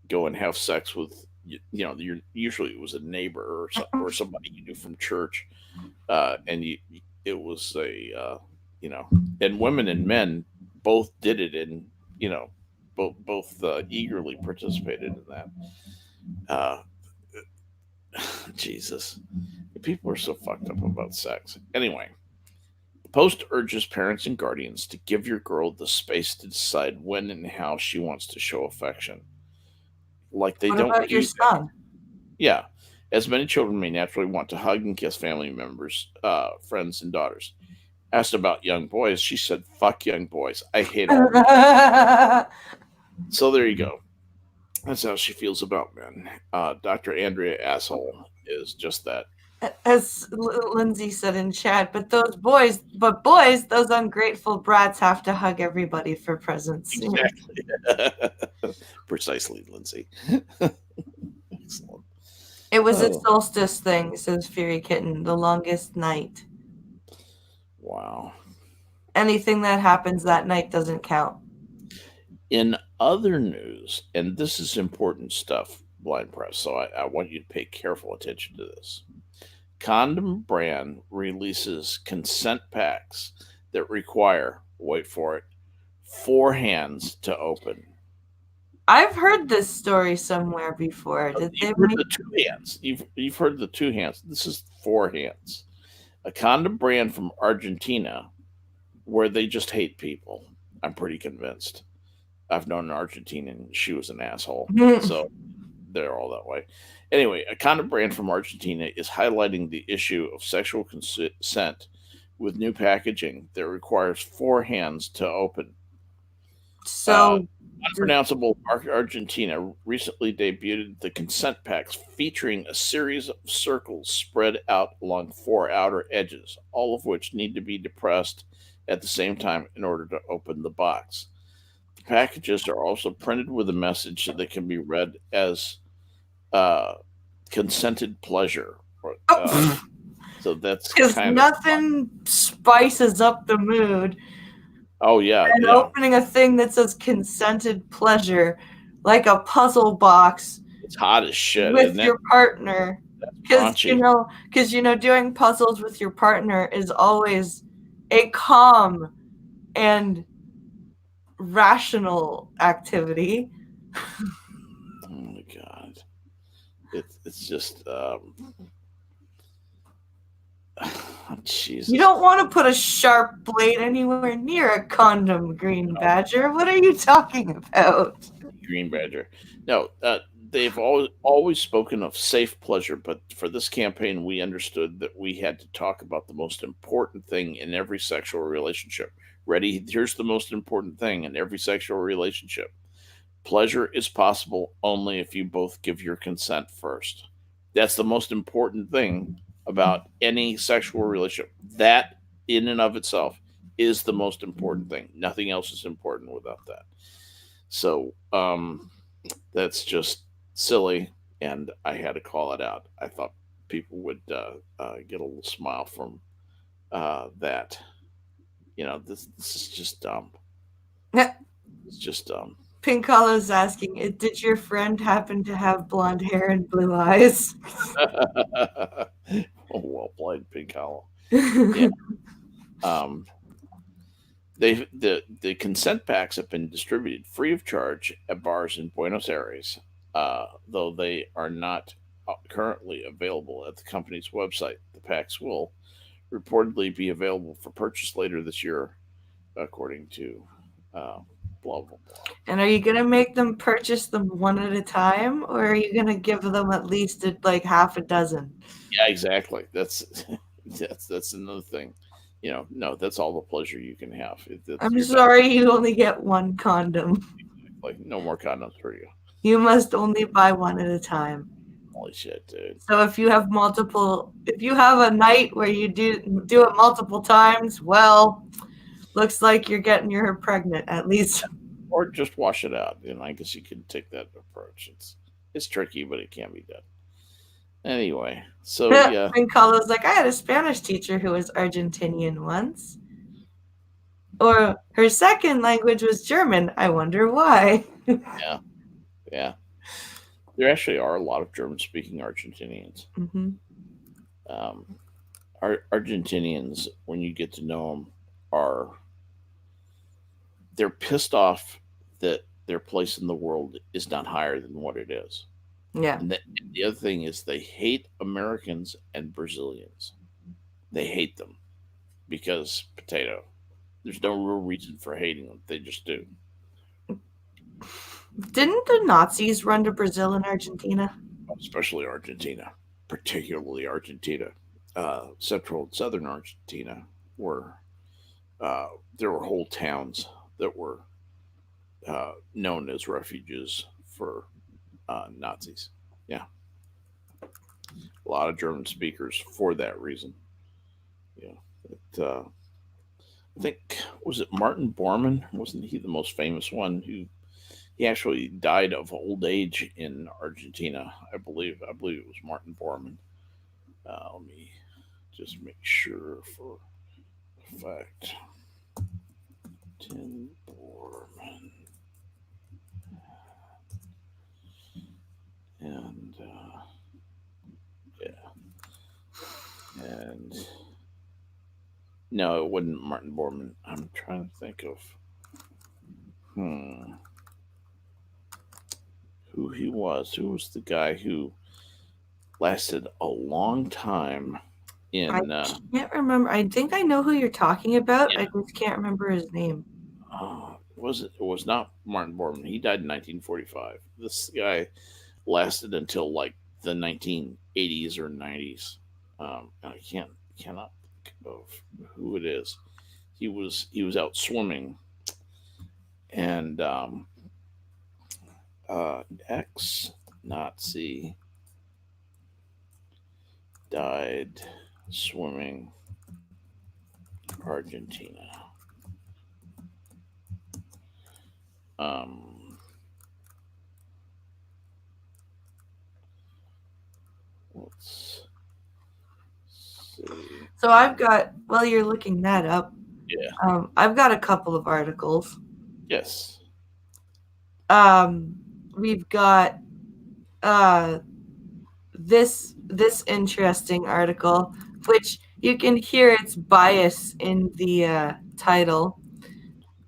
[SPEAKER 2] go and have sex with usually it was a neighbor or somebody you knew from church, and it was a you know and women and men both did it, and both eagerly participated in that. uh Jesus, people are so fucked up about sex. Anyway, the post urges parents and guardians to give your girl the space to decide when and how she wants to show affection, like they
[SPEAKER 1] What
[SPEAKER 2] don't
[SPEAKER 1] about your
[SPEAKER 2] do that.
[SPEAKER 1] son?
[SPEAKER 2] Yeah, as many children may naturally want to hug and kiss family members, friends, and daughters. Asked about young boys, she said, "Fuck young boys. I hate all men." So there you go. That's how she feels about men. Dr. Andrea Asshole is just that.
[SPEAKER 1] As Lindsay said in chat, but boys, those ungrateful brats have to hug everybody for presents.
[SPEAKER 2] Exactly. Precisely, Lindsay. Excellent.
[SPEAKER 1] It was a
[SPEAKER 2] Oh,
[SPEAKER 1] solstice thing, says Fury Kitten, the longest night.
[SPEAKER 2] wow.
[SPEAKER 1] Anything that happens that night doesn't count.
[SPEAKER 2] In other news, and this is important stuff, Blind Press, so I want you to pay careful attention to this. Condom brand releases consent packs that require, wait for it, four hands to open.
[SPEAKER 1] I've heard this story somewhere before. Did they
[SPEAKER 2] You've heard
[SPEAKER 1] make
[SPEAKER 2] the two hands. You've heard the two hands. This is four hands. A condom brand from Argentina where they just hate people. I'm pretty convinced. I've known an Argentinian. She was an asshole. So they're all that way. Anyway, a condom brand from Argentina is highlighting the issue of sexual consent with new packaging that requires four hands to open. Uh,
[SPEAKER 1] So, the,
[SPEAKER 2] Unpronounceable Argentina recently debuted the consent packs featuring a series of circles spread out along four outer edges, all of which need to be depressed at the same time in order to open the box. The packages are also printed with a message that can be read as uh, consented pleasure.
[SPEAKER 1] oh,
[SPEAKER 2] So that's
[SPEAKER 1] because
[SPEAKER 2] kind of fun.
[SPEAKER 1] nothing spices up the mood
[SPEAKER 2] Oh, yeah,
[SPEAKER 1] and
[SPEAKER 2] yeah.
[SPEAKER 1] opening a thing that says consented pleasure, like a puzzle box
[SPEAKER 2] It's hot as shit,
[SPEAKER 1] with
[SPEAKER 2] isn't it?
[SPEAKER 1] your partner. Because,
[SPEAKER 2] Raunchy.
[SPEAKER 1] doing puzzles with your partner is always a calm and rational activity.
[SPEAKER 2] Oh, my God. It's just,
[SPEAKER 1] You
[SPEAKER 2] Jesus.
[SPEAKER 1] don't want to put a sharp blade anywhere near a condom, Green Badger. What are you talking about?
[SPEAKER 2] Green Badger. No, they've always spoken of safe pleasure, but for this campaign, we understood that we had to talk about the most important thing in every sexual relationship. Ready? Here's the most important thing in every sexual relationship. Pleasure is possible only if you both give your consent first. That's the most important thing about any sexual relationship. That, in and of itself, is the most important thing. Nothing else is important without that. So, that's just silly, and I had to call it out. I thought people would get a little smile from that. This is just dumb. It's just dumb.
[SPEAKER 1] Pink Hollow's asking, did your friend happen to have blonde hair and blue eyes?
[SPEAKER 2] Oh, well played, Pink Hollow. Yeah. Um, the consent packs have been distributed free of charge at bars in Buenos Aires, though they are not currently available at the company's website. The packs will reportedly be available for purchase later this year, according to uh, blah blah blah.
[SPEAKER 1] And are you going to make them purchase them one at a time, or are you going to give them at least like half a dozen?
[SPEAKER 2] Yeah, exactly. That's that's another thing. No, that's all the pleasure you can have.
[SPEAKER 1] I'm
[SPEAKER 2] You're done.
[SPEAKER 1] sorry you only get one condom.
[SPEAKER 2] Like no more condoms for you.
[SPEAKER 1] You must only buy one at a time.
[SPEAKER 2] Holy shit, dude.
[SPEAKER 1] So if you have a night where you do it multiple times, well, looks like you're getting her pregnant at least.
[SPEAKER 2] Or just wash it out. I guess you can take that approach. It's tricky, but it can be done. Anyway, so yeah,
[SPEAKER 1] And Carlos like, I had a Spanish teacher who was Argentinian once. Or her second language was German. I wonder why.
[SPEAKER 2] yeah, yeah. There actually are a lot of German-speaking Argentinians.
[SPEAKER 1] Mm-hmm.
[SPEAKER 2] Um, Argentinians, when you get to know them, are they're pissed off that their place in the world is not higher than what it is.
[SPEAKER 1] Yeah.
[SPEAKER 2] And the other thing is they hate Americans and Brazilians. They hate them because potato. There's no real reason for hating them. They just do.
[SPEAKER 1] Didn't the Nazis run to Brazil and Argentina?
[SPEAKER 2] Especially Argentina, particularly Argentina. Central and southern Argentina were there were whole towns that were known as refuges for Nazis. Yeah, a lot of German speakers for that reason. Yeah, I think was it Martin Bormann? Wasn't he the most famous one who he actually died of old age in Argentina? I believe. I believe it was Martin Bormann. Let me just make sure for a fact. Tin Bormann and yeah, and no, it wasn't Martin Bormann. I'm trying to think of hmm, who he was. Who was the guy who lasted a long time
[SPEAKER 1] I
[SPEAKER 2] in
[SPEAKER 1] can't remember. I think I know who you're talking about. I
[SPEAKER 2] yeah,
[SPEAKER 1] just can't remember his name.
[SPEAKER 2] was it was not Martin Bormann. He died in 1945. This guy lasted until like the 1980s or 90s. And I cannot of who it is. He was out swimming, and ex Nazi died swimming Argentina. Um, let's see.
[SPEAKER 1] So I've got, while you're looking that up,
[SPEAKER 2] Yeah.
[SPEAKER 1] I've got a couple of articles.
[SPEAKER 2] Yes.
[SPEAKER 1] We've got uh, this interesting article, which you can hear its bias in the title.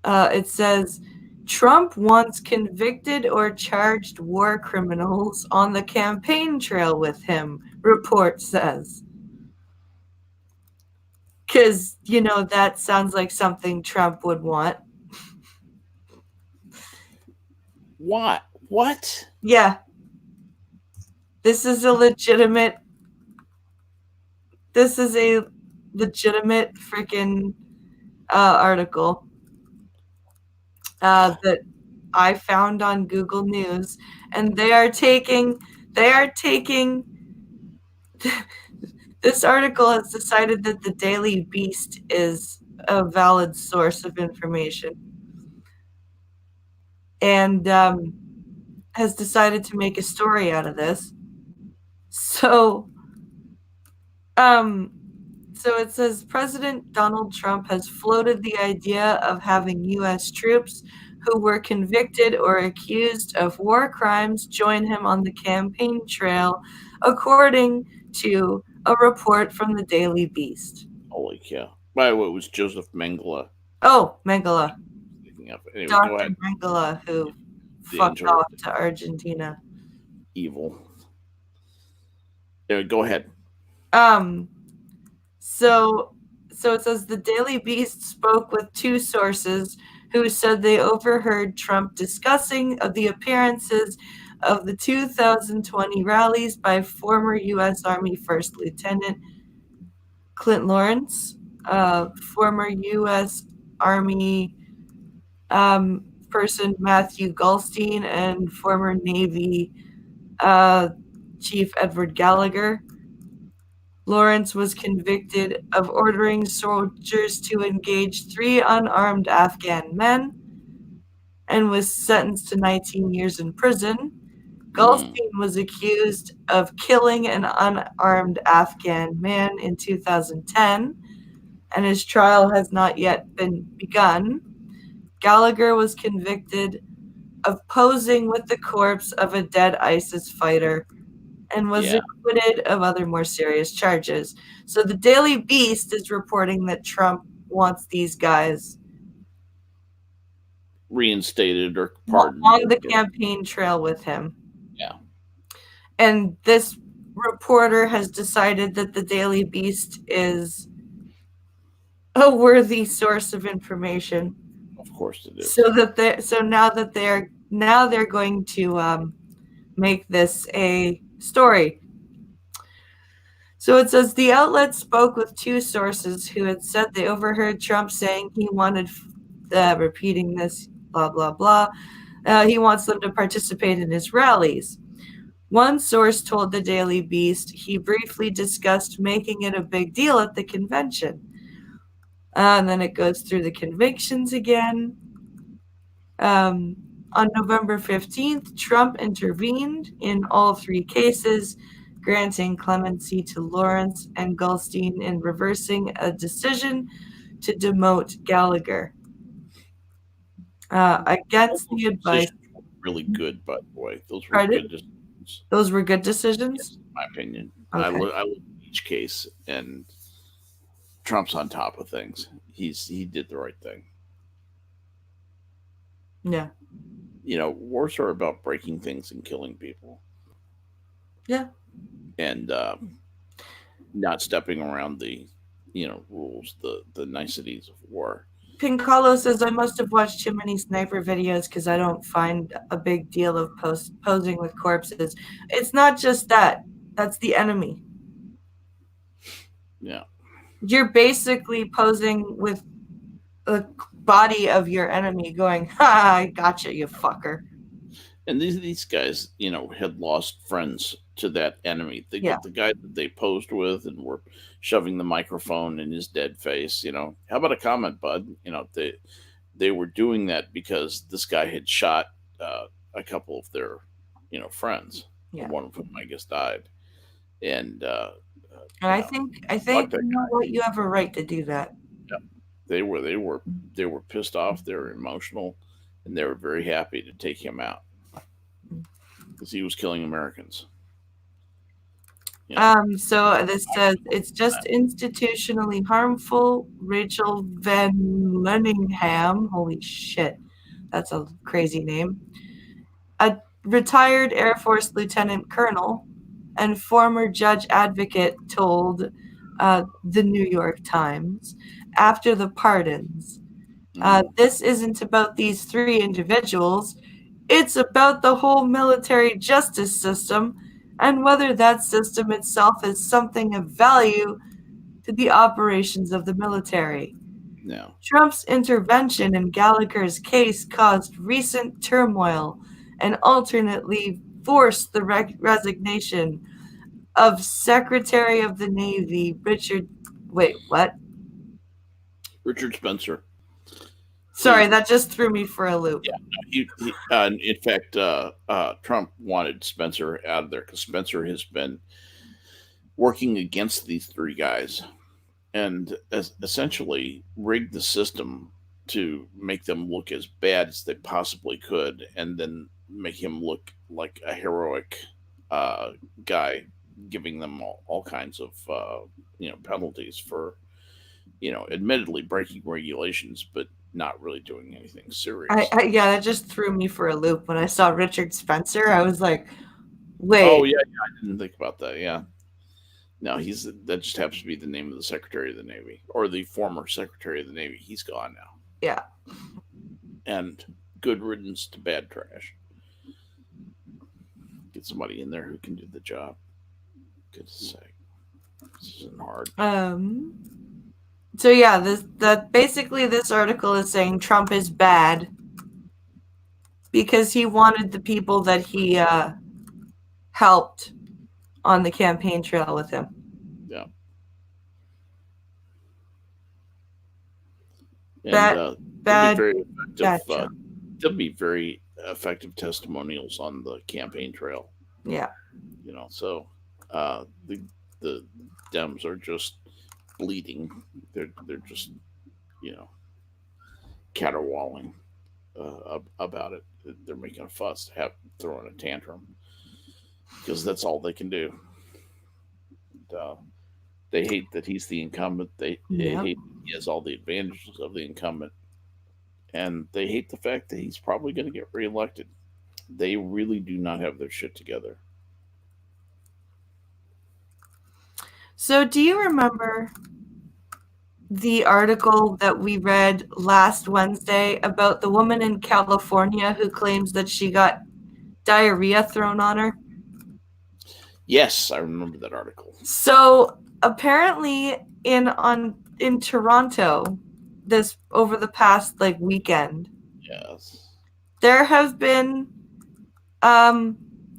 [SPEAKER 1] It says Trump wants convicted or charged war criminals on the campaign trail with him, report says. Because, that sounds like something Trump would want.
[SPEAKER 2] What? What?
[SPEAKER 1] Yeah. This is a legitimate freaking article that I found on Google News, and they are taking this article has decided that the Daily Beast is a valid source of information, and has decided to make a story out of this. So so it says President Donald Trump has floated the idea of having U.S. troops who were convicted or accused of war crimes join him on the campaign trail, according to a report from the Daily Beast.
[SPEAKER 2] Holy cow! By the way, it was Joseph Mengele.
[SPEAKER 1] Oh, Mengele.
[SPEAKER 2] Anyway, go
[SPEAKER 1] Dr.
[SPEAKER 2] ahead.
[SPEAKER 1] Mengele, who
[SPEAKER 2] The
[SPEAKER 1] fucked
[SPEAKER 2] angel
[SPEAKER 1] off to Argentina.
[SPEAKER 2] evil. Anyway, go ahead.
[SPEAKER 1] So it says the Daily Beast spoke with two sources who said they overheard Trump discussing the appearances of the 2020 rallies by former U.S. Army First Lieutenant Clint Lawrence, former U.S. Army person Matthew Goldstein, and former Navy Chief Edward Gallagher. Lawrence was convicted of ordering soldiers to engage 3 unarmed Afghan men and was sentenced to 19 years in prison. Goldstein was accused of killing an unarmed Afghan man in 2010, and his trial has not yet been begun. Gallagher was convicted of posing with the corpse of a dead ISIS fighter and was acquitted of other more serious charges. So the Daily Beast is reporting that Trump wants these guys
[SPEAKER 2] reinstated or pardoned
[SPEAKER 1] on the campaign trail with him.
[SPEAKER 2] Yeah.
[SPEAKER 1] And this reporter has decided that the Daily Beast is a worthy source of information.
[SPEAKER 2] Of course it is.
[SPEAKER 1] So now they're going to make this a story. So it says the outlet spoke with two sources who had said they overheard Trump saying he wanted, repeating this, blah, blah, blah. He wants them to participate in his rallies. One source told the Daily Beast he briefly discussed making it a big deal at the convention. And then it goes through the convictions again. On November 15th, Trump intervened in all 3 cases, granting clemency to Lawrence and Goldstein and reversing a decision to demote Gallagher. Against the advice.
[SPEAKER 2] Really good, by the way. Those were good decisions.
[SPEAKER 1] Those were good decisions?
[SPEAKER 2] Yes, in my opinion.
[SPEAKER 1] Okay.
[SPEAKER 2] I look at each case, and Trump's on top of things. He did the right thing.
[SPEAKER 1] Yeah.
[SPEAKER 2] Wars are about breaking things and killing people.
[SPEAKER 1] Yeah.
[SPEAKER 2] And not stepping around the, rules, the niceties of war.
[SPEAKER 1] Pincalo says, I must have watched too many sniper videos because I don't find a big deal of posing with corpses. It's not just that. That's the enemy.
[SPEAKER 2] Yeah.
[SPEAKER 1] You're basically posing with the body of your enemy going, ha, I gotcha, you fucker.
[SPEAKER 2] And these guys, had lost friends to that enemy.
[SPEAKER 1] Yeah,
[SPEAKER 2] The guy that they posed with and were shoving the microphone in his dead face. How about a comment, bud? They were doing that because this guy had shot a couple of their friends,
[SPEAKER 1] yeah.
[SPEAKER 2] one of whom I guess died, and
[SPEAKER 1] And
[SPEAKER 2] you know
[SPEAKER 1] I
[SPEAKER 2] fuck
[SPEAKER 1] think
[SPEAKER 2] that
[SPEAKER 1] you know
[SPEAKER 2] guy.
[SPEAKER 1] what, you have a right to do that.
[SPEAKER 2] Yeah. They were pissed off. They were emotional, and they were very happy to take him out because he was killing Americans. You know,
[SPEAKER 1] So this says it's just institutionally harmful. Rachel Van Lunningham, holy shit, that's a crazy name. A retired Air Force lieutenant colonel and former judge advocate told the New York Times after the pardons.
[SPEAKER 2] mm,
[SPEAKER 1] This isn't about these three individuals. It's about the whole military justice system and whether that system itself is something of value to the operations of the military.
[SPEAKER 2] no.
[SPEAKER 1] Trump's intervention in Gallagher's case caused recent turmoil and alternately forced the resignation of Secretary of the Navy Richard. Wait, what?
[SPEAKER 2] Richard Spencer.
[SPEAKER 1] Sorry,
[SPEAKER 2] He,
[SPEAKER 1] that just threw me for a loop.
[SPEAKER 2] yeah, in fact, Trump wanted Spencer out of there because Spencer has been working against these three guys and essentially rigged the system to make them look as bad as they possibly could, and then make him look like a heroic uh, guy, giving them all kinds of penalties for admittedly breaking regulations, but not really doing anything serious.
[SPEAKER 1] Yeah, that just threw me for a loop when I saw Richard Spencer. I was like,
[SPEAKER 2] Oh
[SPEAKER 1] wait,
[SPEAKER 2] yeah, yeah, I didn't think about that. Yeah, no, that just happens to be the name of the Secretary of the Navy, or the former Secretary of the Navy. He's gone now,
[SPEAKER 1] yeah.
[SPEAKER 2] and good riddance to bad trash. Get somebody in there who can do the job. Goodness sake, this isn't hard.
[SPEAKER 1] Um. So yeah, this article is saying Trump is bad because he wanted the people that he helped on the campaign trail with him.
[SPEAKER 2] Yeah, and
[SPEAKER 1] Bad,
[SPEAKER 2] there'll be
[SPEAKER 1] bad,
[SPEAKER 2] very effective.
[SPEAKER 1] bad Trump.
[SPEAKER 2] There'll be very effective testimonials on the campaign trail.
[SPEAKER 1] Yeah.
[SPEAKER 2] So the Dems are just bleeding. They're just you know caterwauling about it. They're making a fuss, throwing a tantrum because that's all they can do. And, they hate that he's the incumbent. They
[SPEAKER 1] Yep.
[SPEAKER 2] hate he has all the advantages of the incumbent, and they hate the fact that he's probably going to get reelected. They really do not have their shit together.
[SPEAKER 1] So do you remember the article that we read last Wednesday about the woman in California who claims that she got diarrhea thrown on her?
[SPEAKER 2] Yes, I remember that article.
[SPEAKER 1] So apparently in Toronto this over the past weekend,
[SPEAKER 2] Yes,
[SPEAKER 1] there have been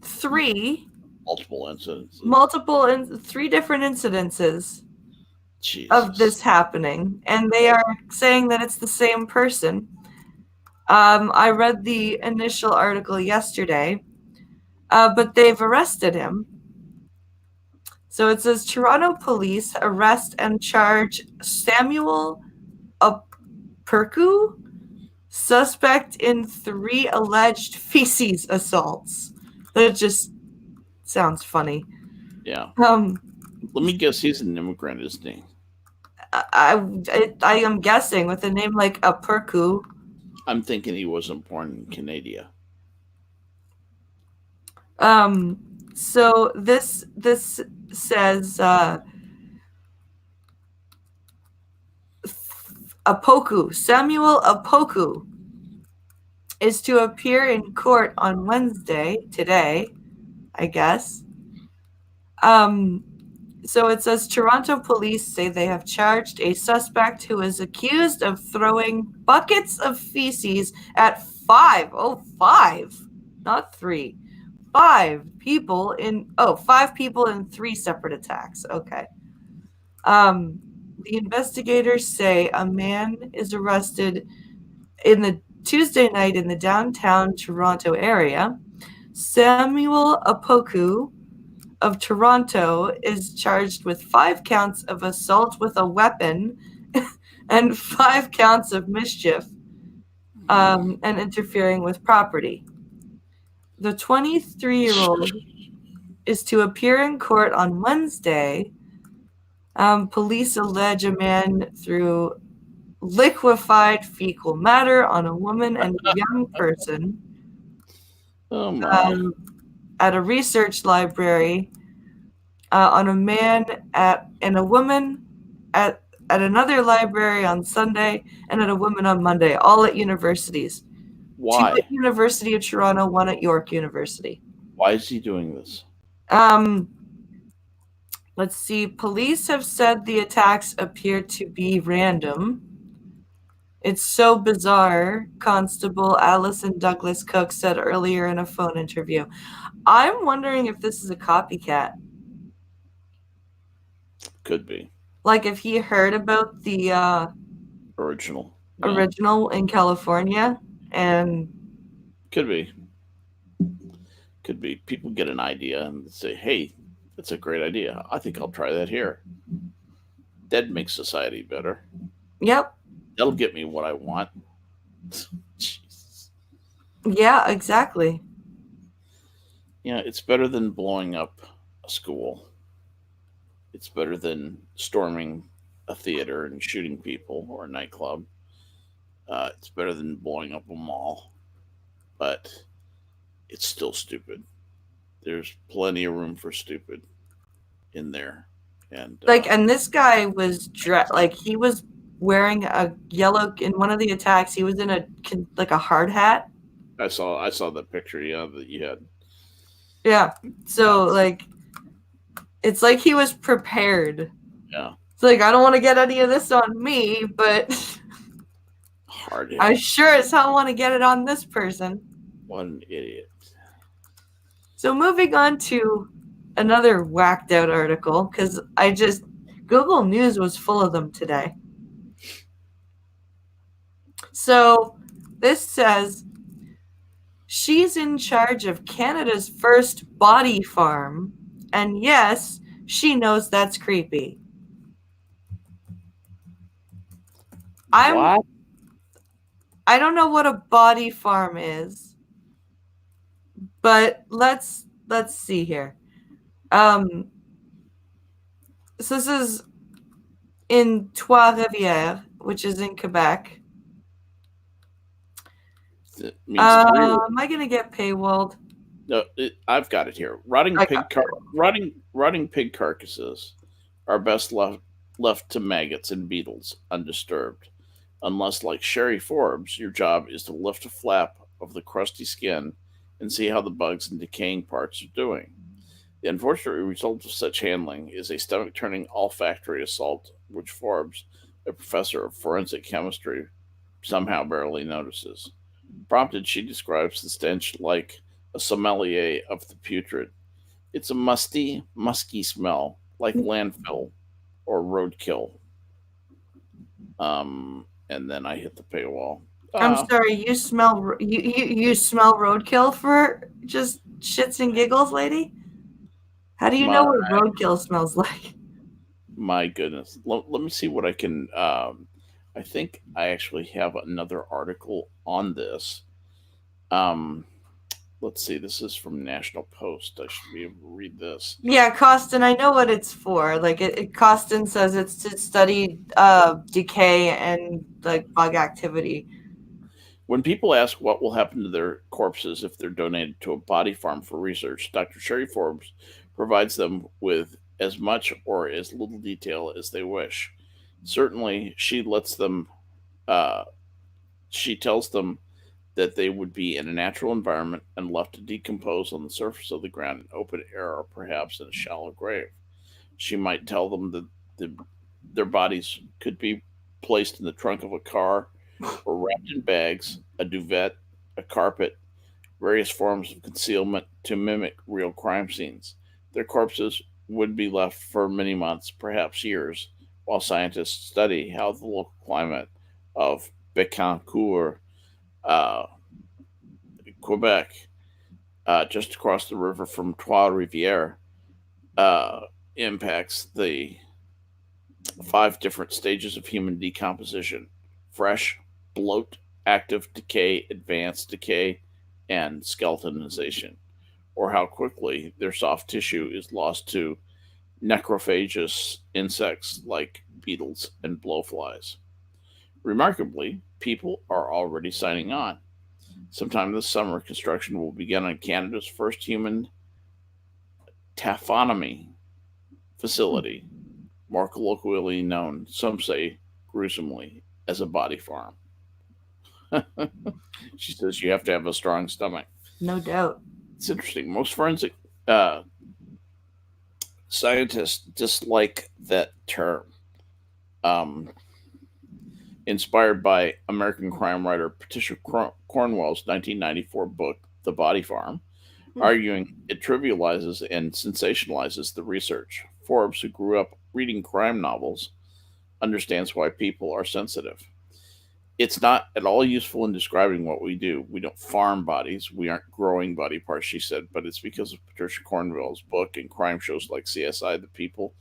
[SPEAKER 1] three
[SPEAKER 2] multiple incidences.
[SPEAKER 1] three different incidences of
[SPEAKER 2] Jesus.
[SPEAKER 1] this happening, and they are saying that it's the same person. I read the initial article yesterday, but they've arrested him. So it says Toronto police arrest and charge Samuel Perku, suspect in 3 alleged feces assaults. That just sounds funny.
[SPEAKER 2] Yeah.
[SPEAKER 1] Um,
[SPEAKER 2] Let me guess, he's an immigrant, isn't he?
[SPEAKER 1] I am guessing with a name like a Perku.
[SPEAKER 2] I'm thinking he wasn't born in Canada.
[SPEAKER 1] So this says Apoku, Samuel Apoku, is to appear in court on Wednesday, today, I guess. So it says Toronto police say they have charged a suspect who is accused of throwing buckets of feces at five, not three, five people in three separate attacks. Okay. Um, the investigators say a man is arrested in the Tuesday night in the downtown Toronto area. Samuel Apoku of Toronto is charged with 5 counts of assault with a weapon and 5 counts of mischief and interfering with property. The 23-year-old is to appear in court on Wednesday. Police allege a man threw liquefied fecal matter on a woman and a young person
[SPEAKER 2] Oh my.
[SPEAKER 1] um, at a research library, on a man and a woman at another library on Sunday, and at a woman on Monday, all at universities. Two at
[SPEAKER 2] Why?
[SPEAKER 1] University of Toronto, one at York University.
[SPEAKER 2] Why is he doing this?
[SPEAKER 1] Um, let's see. Police have said the attacks appear to be random. It's so bizarre, Constable Allison Douglas Cook said earlier in a phone interview. I'm wondering if this is a copycat.
[SPEAKER 2] Could be
[SPEAKER 1] Like if he heard about the
[SPEAKER 2] original. Yeah,
[SPEAKER 1] original in California and
[SPEAKER 2] could be. Could be. People get an idea and say, "Hey, that's a great idea. I think I'll try that here." That makes society better.
[SPEAKER 1] yep,
[SPEAKER 2] That'll get me what I want. Jesus.
[SPEAKER 1] yeah, exactly.
[SPEAKER 2] Yeah, it's better than blowing up a school. It's better than storming a theater and shooting people or a nightclub. It's better than blowing up a mall, but it's still stupid. There's plenty of room for stupid in there, and
[SPEAKER 1] Like, and this guy was like he was wearing a yellow in one of the attacks. He was in like a hard hat.
[SPEAKER 2] I saw the picture. Yeah, that you had.
[SPEAKER 1] Yeah. So
[SPEAKER 2] Nuts.
[SPEAKER 1] like, it's like he was prepared.
[SPEAKER 2] Yeah,
[SPEAKER 1] It's like I don't want to get any of this on me, but
[SPEAKER 2] hard
[SPEAKER 1] I
[SPEAKER 2] hat.
[SPEAKER 1] sure as hell want to get it on this person.
[SPEAKER 2] What an idiot.
[SPEAKER 1] So moving on to another whacked out article, because Google News was full of them today. So this says she's in charge of Canada's first body farm, and yes, she knows that's creepy. I'm
[SPEAKER 2] What?
[SPEAKER 1] I don't know what a body farm is, but let's see here. So this is in Trois-Rivières, which is in Quebec.
[SPEAKER 2] It means three.
[SPEAKER 1] Am I gonna get paywalled?
[SPEAKER 2] No, I've got it here.
[SPEAKER 1] I got paywalled.
[SPEAKER 2] Rotting pig carcasses are best left to maggots and beetles undisturbed, unless, like Sherry Forbes, your job is to lift a flap of the crusty skin and see how the bugs and decaying parts are doing. The unfortunate result of such handling is a stomach turning olfactory assault, which Forbes, a professor of forensic chemistry, somehow barely notices. Prompted, she describes the stench like a sommelier of the putrid. It's a musty, musky smell, like landfill or roadkill. And then I hit the paywall.
[SPEAKER 1] I'm sorry, you smell roadkill for just shits and giggles, lady? How do you know
[SPEAKER 2] My
[SPEAKER 1] what roadkill smells like?
[SPEAKER 2] my goodness. Let me see what I can. I think I actually have another article on this. Um, let's see. This is from National Post. I should be able to read this.
[SPEAKER 1] Yeah, Costin, I know what it's for. Like Costin says it's to study decay and like bug activity.
[SPEAKER 2] When people ask what will happen to their corpses if they're donated to a body farm for research, Dr. Sherry Forbes provides them with as much or as little detail as they wish. Certainly, uh, she tells them that they would be in a natural environment and left to decompose on the surface of the ground in open air or perhaps in a shallow grave. She might tell them that the, their bodies could be placed in the trunk of a car or wrapped in bags, a duvet, a carpet, various forms of concealment to mimic real crime scenes. Their corpses would be left for many months, perhaps years, while scientists study how the local climate of Bécancour, uh, Quebec, just across the river from Trois Rivières, uh, impacts the five different stages of human decomposition: fresh, bloat, active decay, advanced decay, and skeletonization, or how quickly their soft tissue is lost to necrophagous insects like beetles and blowflies. Remarkably, people are already signing on. Sometime this summer, construction will begin on Canada's first human taphonomy facility, more colloquially known, some say gruesomely, as a body farm. She says you have to have a strong stomach.
[SPEAKER 1] No doubt.
[SPEAKER 2] It's interesting. Most forensic uh, scientists dislike that term. Um, Inspired by American crime writer Patricia Cornwell's 1994 book, The Body Farm,
[SPEAKER 1] Hmm.
[SPEAKER 2] arguing it trivializes and sensationalizes the research. Forbes, who grew up reading crime novels, understands why people are sensitive. It's not at all useful in describing what we do. We don't farm bodies. We aren't growing body parts, she said, but it's because of Patricia Cornwell's book and crime shows like CSI that people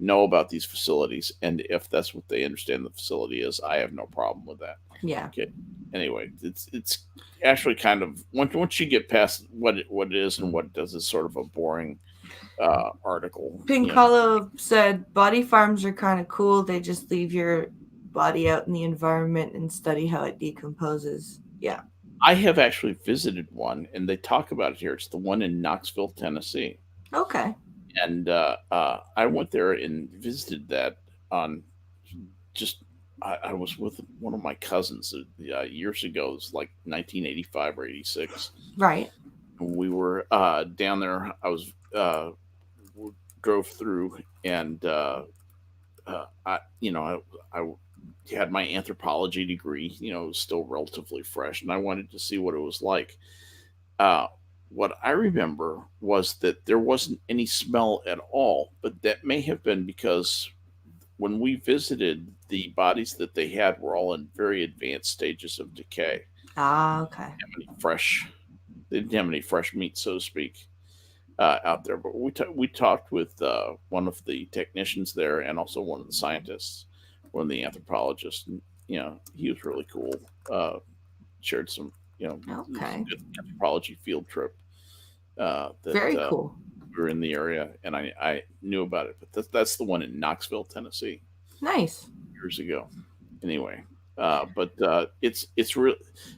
[SPEAKER 2] know about these facilities. And if that's what they understand the facility is, I have no problem with that.
[SPEAKER 1] Yeah.
[SPEAKER 2] Okay. Anyway, it's actually kind of once you get past what it is and what it does, it's sort of a boring article.
[SPEAKER 1] Pink Hollow said body farms are kind of cool. They just leave your body out in the environment and study how it decomposes. Yeah.
[SPEAKER 2] I have actually visited one, and they talk about it here. It's the one in Knoxville, Tennessee,
[SPEAKER 1] Okay.
[SPEAKER 2] and I went there and visited that on just. I was with one of my cousins years ago. It was like 1985 or 86.
[SPEAKER 1] Right.
[SPEAKER 2] We were down there. I was drove through, and I had my anthropology degree. It was still relatively fresh, and I wanted to see what it was like. Uh, what I remember was that there wasn't any smell at all, but that may have been because when we visited, the bodies that they had were all in very advanced stages of decay.
[SPEAKER 1] Ah, okay.
[SPEAKER 2] Fresh, they didn't have any fresh meat, so to speak, out there. But we talked with one of the technicians there, and also one of the scientists, one of the anthropologists. And, he was really cool. Shared some, it was a
[SPEAKER 1] Okay.
[SPEAKER 2] good anthropology field trip that
[SPEAKER 1] Very cool.
[SPEAKER 2] we were in the area, and I knew about it. But that's the one in Knoxville, Tennessee,
[SPEAKER 1] Nice.
[SPEAKER 2] years ago. Anyway, but it's real.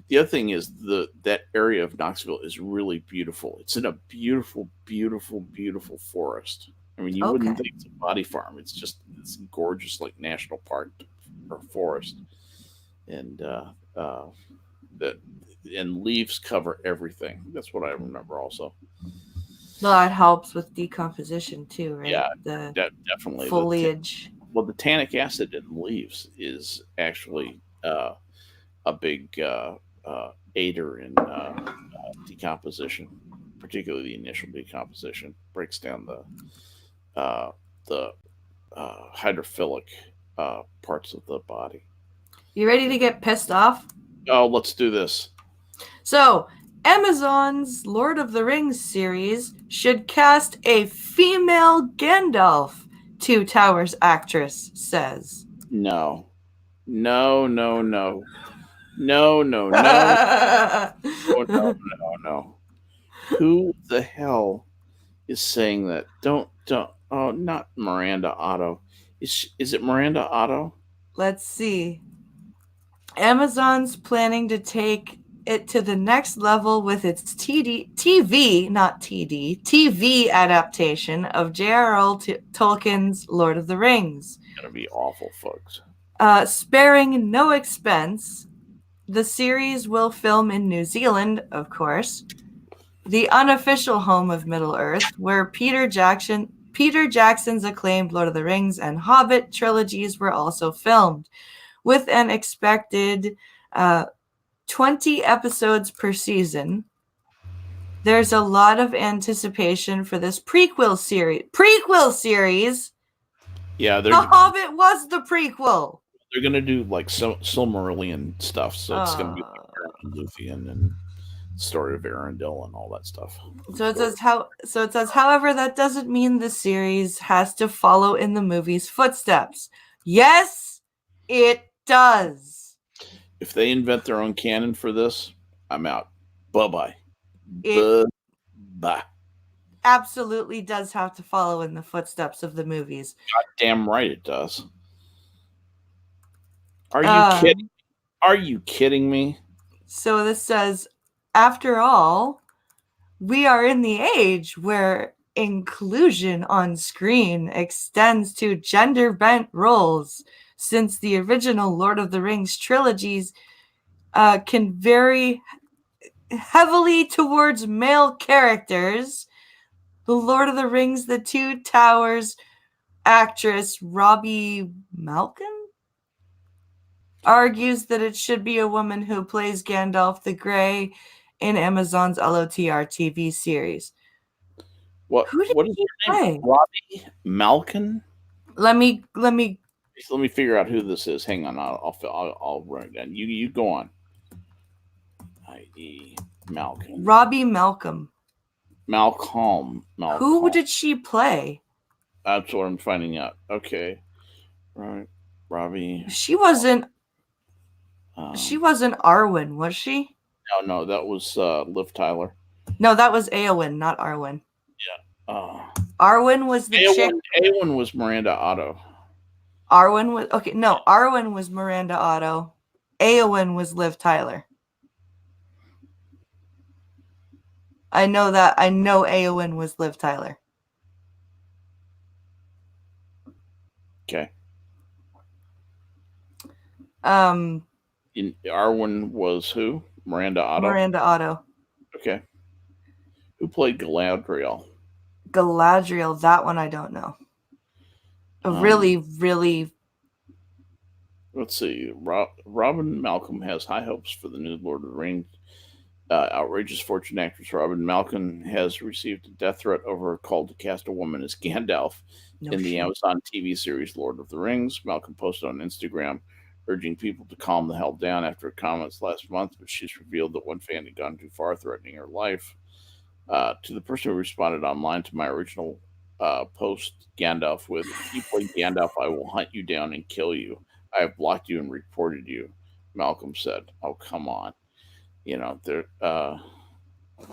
[SPEAKER 2] The other thing is that area of Knoxville is really beautiful. It's in a beautiful, beautiful, beautiful forest. I mean, you
[SPEAKER 1] Okay.
[SPEAKER 2] wouldn't think it's a body farm. It's gorgeous, like national park or forest, and that and leaves cover everything. That's what I remember. Also,
[SPEAKER 1] No, that helps with decomposition too, right?
[SPEAKER 2] yeah,
[SPEAKER 1] The
[SPEAKER 2] definitely
[SPEAKER 1] foliage.
[SPEAKER 2] the tannic acid in leaves is actually a big aider in decomposition, particularly the initial decomposition. Breaks down uh, the hydrophilic parts of the body.
[SPEAKER 1] You ready to get pissed off?
[SPEAKER 2] Oh, let's do this.
[SPEAKER 1] So, Amazon's Lord of the Rings series should cast a female Gandalf, Two Towers actress says.
[SPEAKER 2] No, no, no, no, no, no, no, no, no, no, no. Who the hell is saying that? Don't. Oh, not Miranda Otto. Is it Miranda Otto?
[SPEAKER 1] Let's see. Amazon's planning to take it to the next level with its TV, not TD, TV adaptation of J.R.R. Tolkien's Lord of the Rings.
[SPEAKER 2] It's gonna be awful, folks.
[SPEAKER 1] Sparing no expense, the series will film in New Zealand, of course, the unofficial home of Middle Earth, where Peter Jackson Peter Jackson's acclaimed Lord of the Rings and Hobbit trilogies were also filmed, with an expected 20 episodes per season. There's a lot of anticipation for this prequel series.
[SPEAKER 2] Yeah,
[SPEAKER 1] The Hobbit was the prequel.
[SPEAKER 2] they're gonna do like Silmarillion stuff, so it's gonna be like Beren and Luthien and story of Arendelle and all that stuff.
[SPEAKER 1] So it says, however, that doesn't mean the series has to follow in the movie's footsteps. Yes, it does.
[SPEAKER 2] If they invent their own canon for this, I'm out. Bye-bye.
[SPEAKER 1] It
[SPEAKER 2] Bye.
[SPEAKER 1] absolutely does have to follow in the footsteps of the movies.
[SPEAKER 2] Damn right it does. Are you kidding? Are you kidding me?
[SPEAKER 1] So this says, after all, we are in the age where inclusion on screen extends to gender-bent roles, since the original Lord of the Rings trilogies can vary heavily towards male characters. The Lord of the Rings, The Two Towers actress Robbie Malkin argues that it should be a woman who plays Gandalf the Grey in Amazon's LOTR TV series. Who did he play?
[SPEAKER 2] Robbie Malkin?
[SPEAKER 1] Let me
[SPEAKER 2] figure out who this is. Hang on, I'll run it down. You go on. I.E. Malkin.
[SPEAKER 1] Robbie Malcolm.
[SPEAKER 2] Malcolm.
[SPEAKER 1] Who did she play?
[SPEAKER 2] That's what I'm finding out. Okay. Right. Robbie.
[SPEAKER 1] She wasn't Arwen, was she?
[SPEAKER 2] No, that was Liv Tyler.
[SPEAKER 1] No, that was Eowyn, not Arwen.
[SPEAKER 2] Yeah.
[SPEAKER 1] Arwen was the chick.
[SPEAKER 2] Eowyn was Miranda Otto.
[SPEAKER 1] Arwen was okay. No, Arwen was Miranda Otto. Eowyn was Liv Tyler. I know that. I know Eowyn was Liv Tyler.
[SPEAKER 2] Okay.
[SPEAKER 1] Arwen
[SPEAKER 2] was who? Miranda Otto.
[SPEAKER 1] Miranda Otto.
[SPEAKER 2] Okay. Who played Galadriel?
[SPEAKER 1] Galadriel. That one I don't know. Really.
[SPEAKER 2] Let's see. Robin Malcolm has high hopes for the new Lord of the Rings. Outrageous fortune actress Robin Malcolm has received a death threat over a call to cast a woman as Gandalf in the Amazon TV series Lord of the Rings. Malcolm posted on Instagram urging people to calm the hell down after her comments last month, but she's revealed that one fan had gone too far, threatening her life. To the person who responded online to my original post, Gandalf, with, if you play Gandalf, I will hunt you down and kill you. I have blocked you and reported you, Malcolm said. Oh, come on. You know,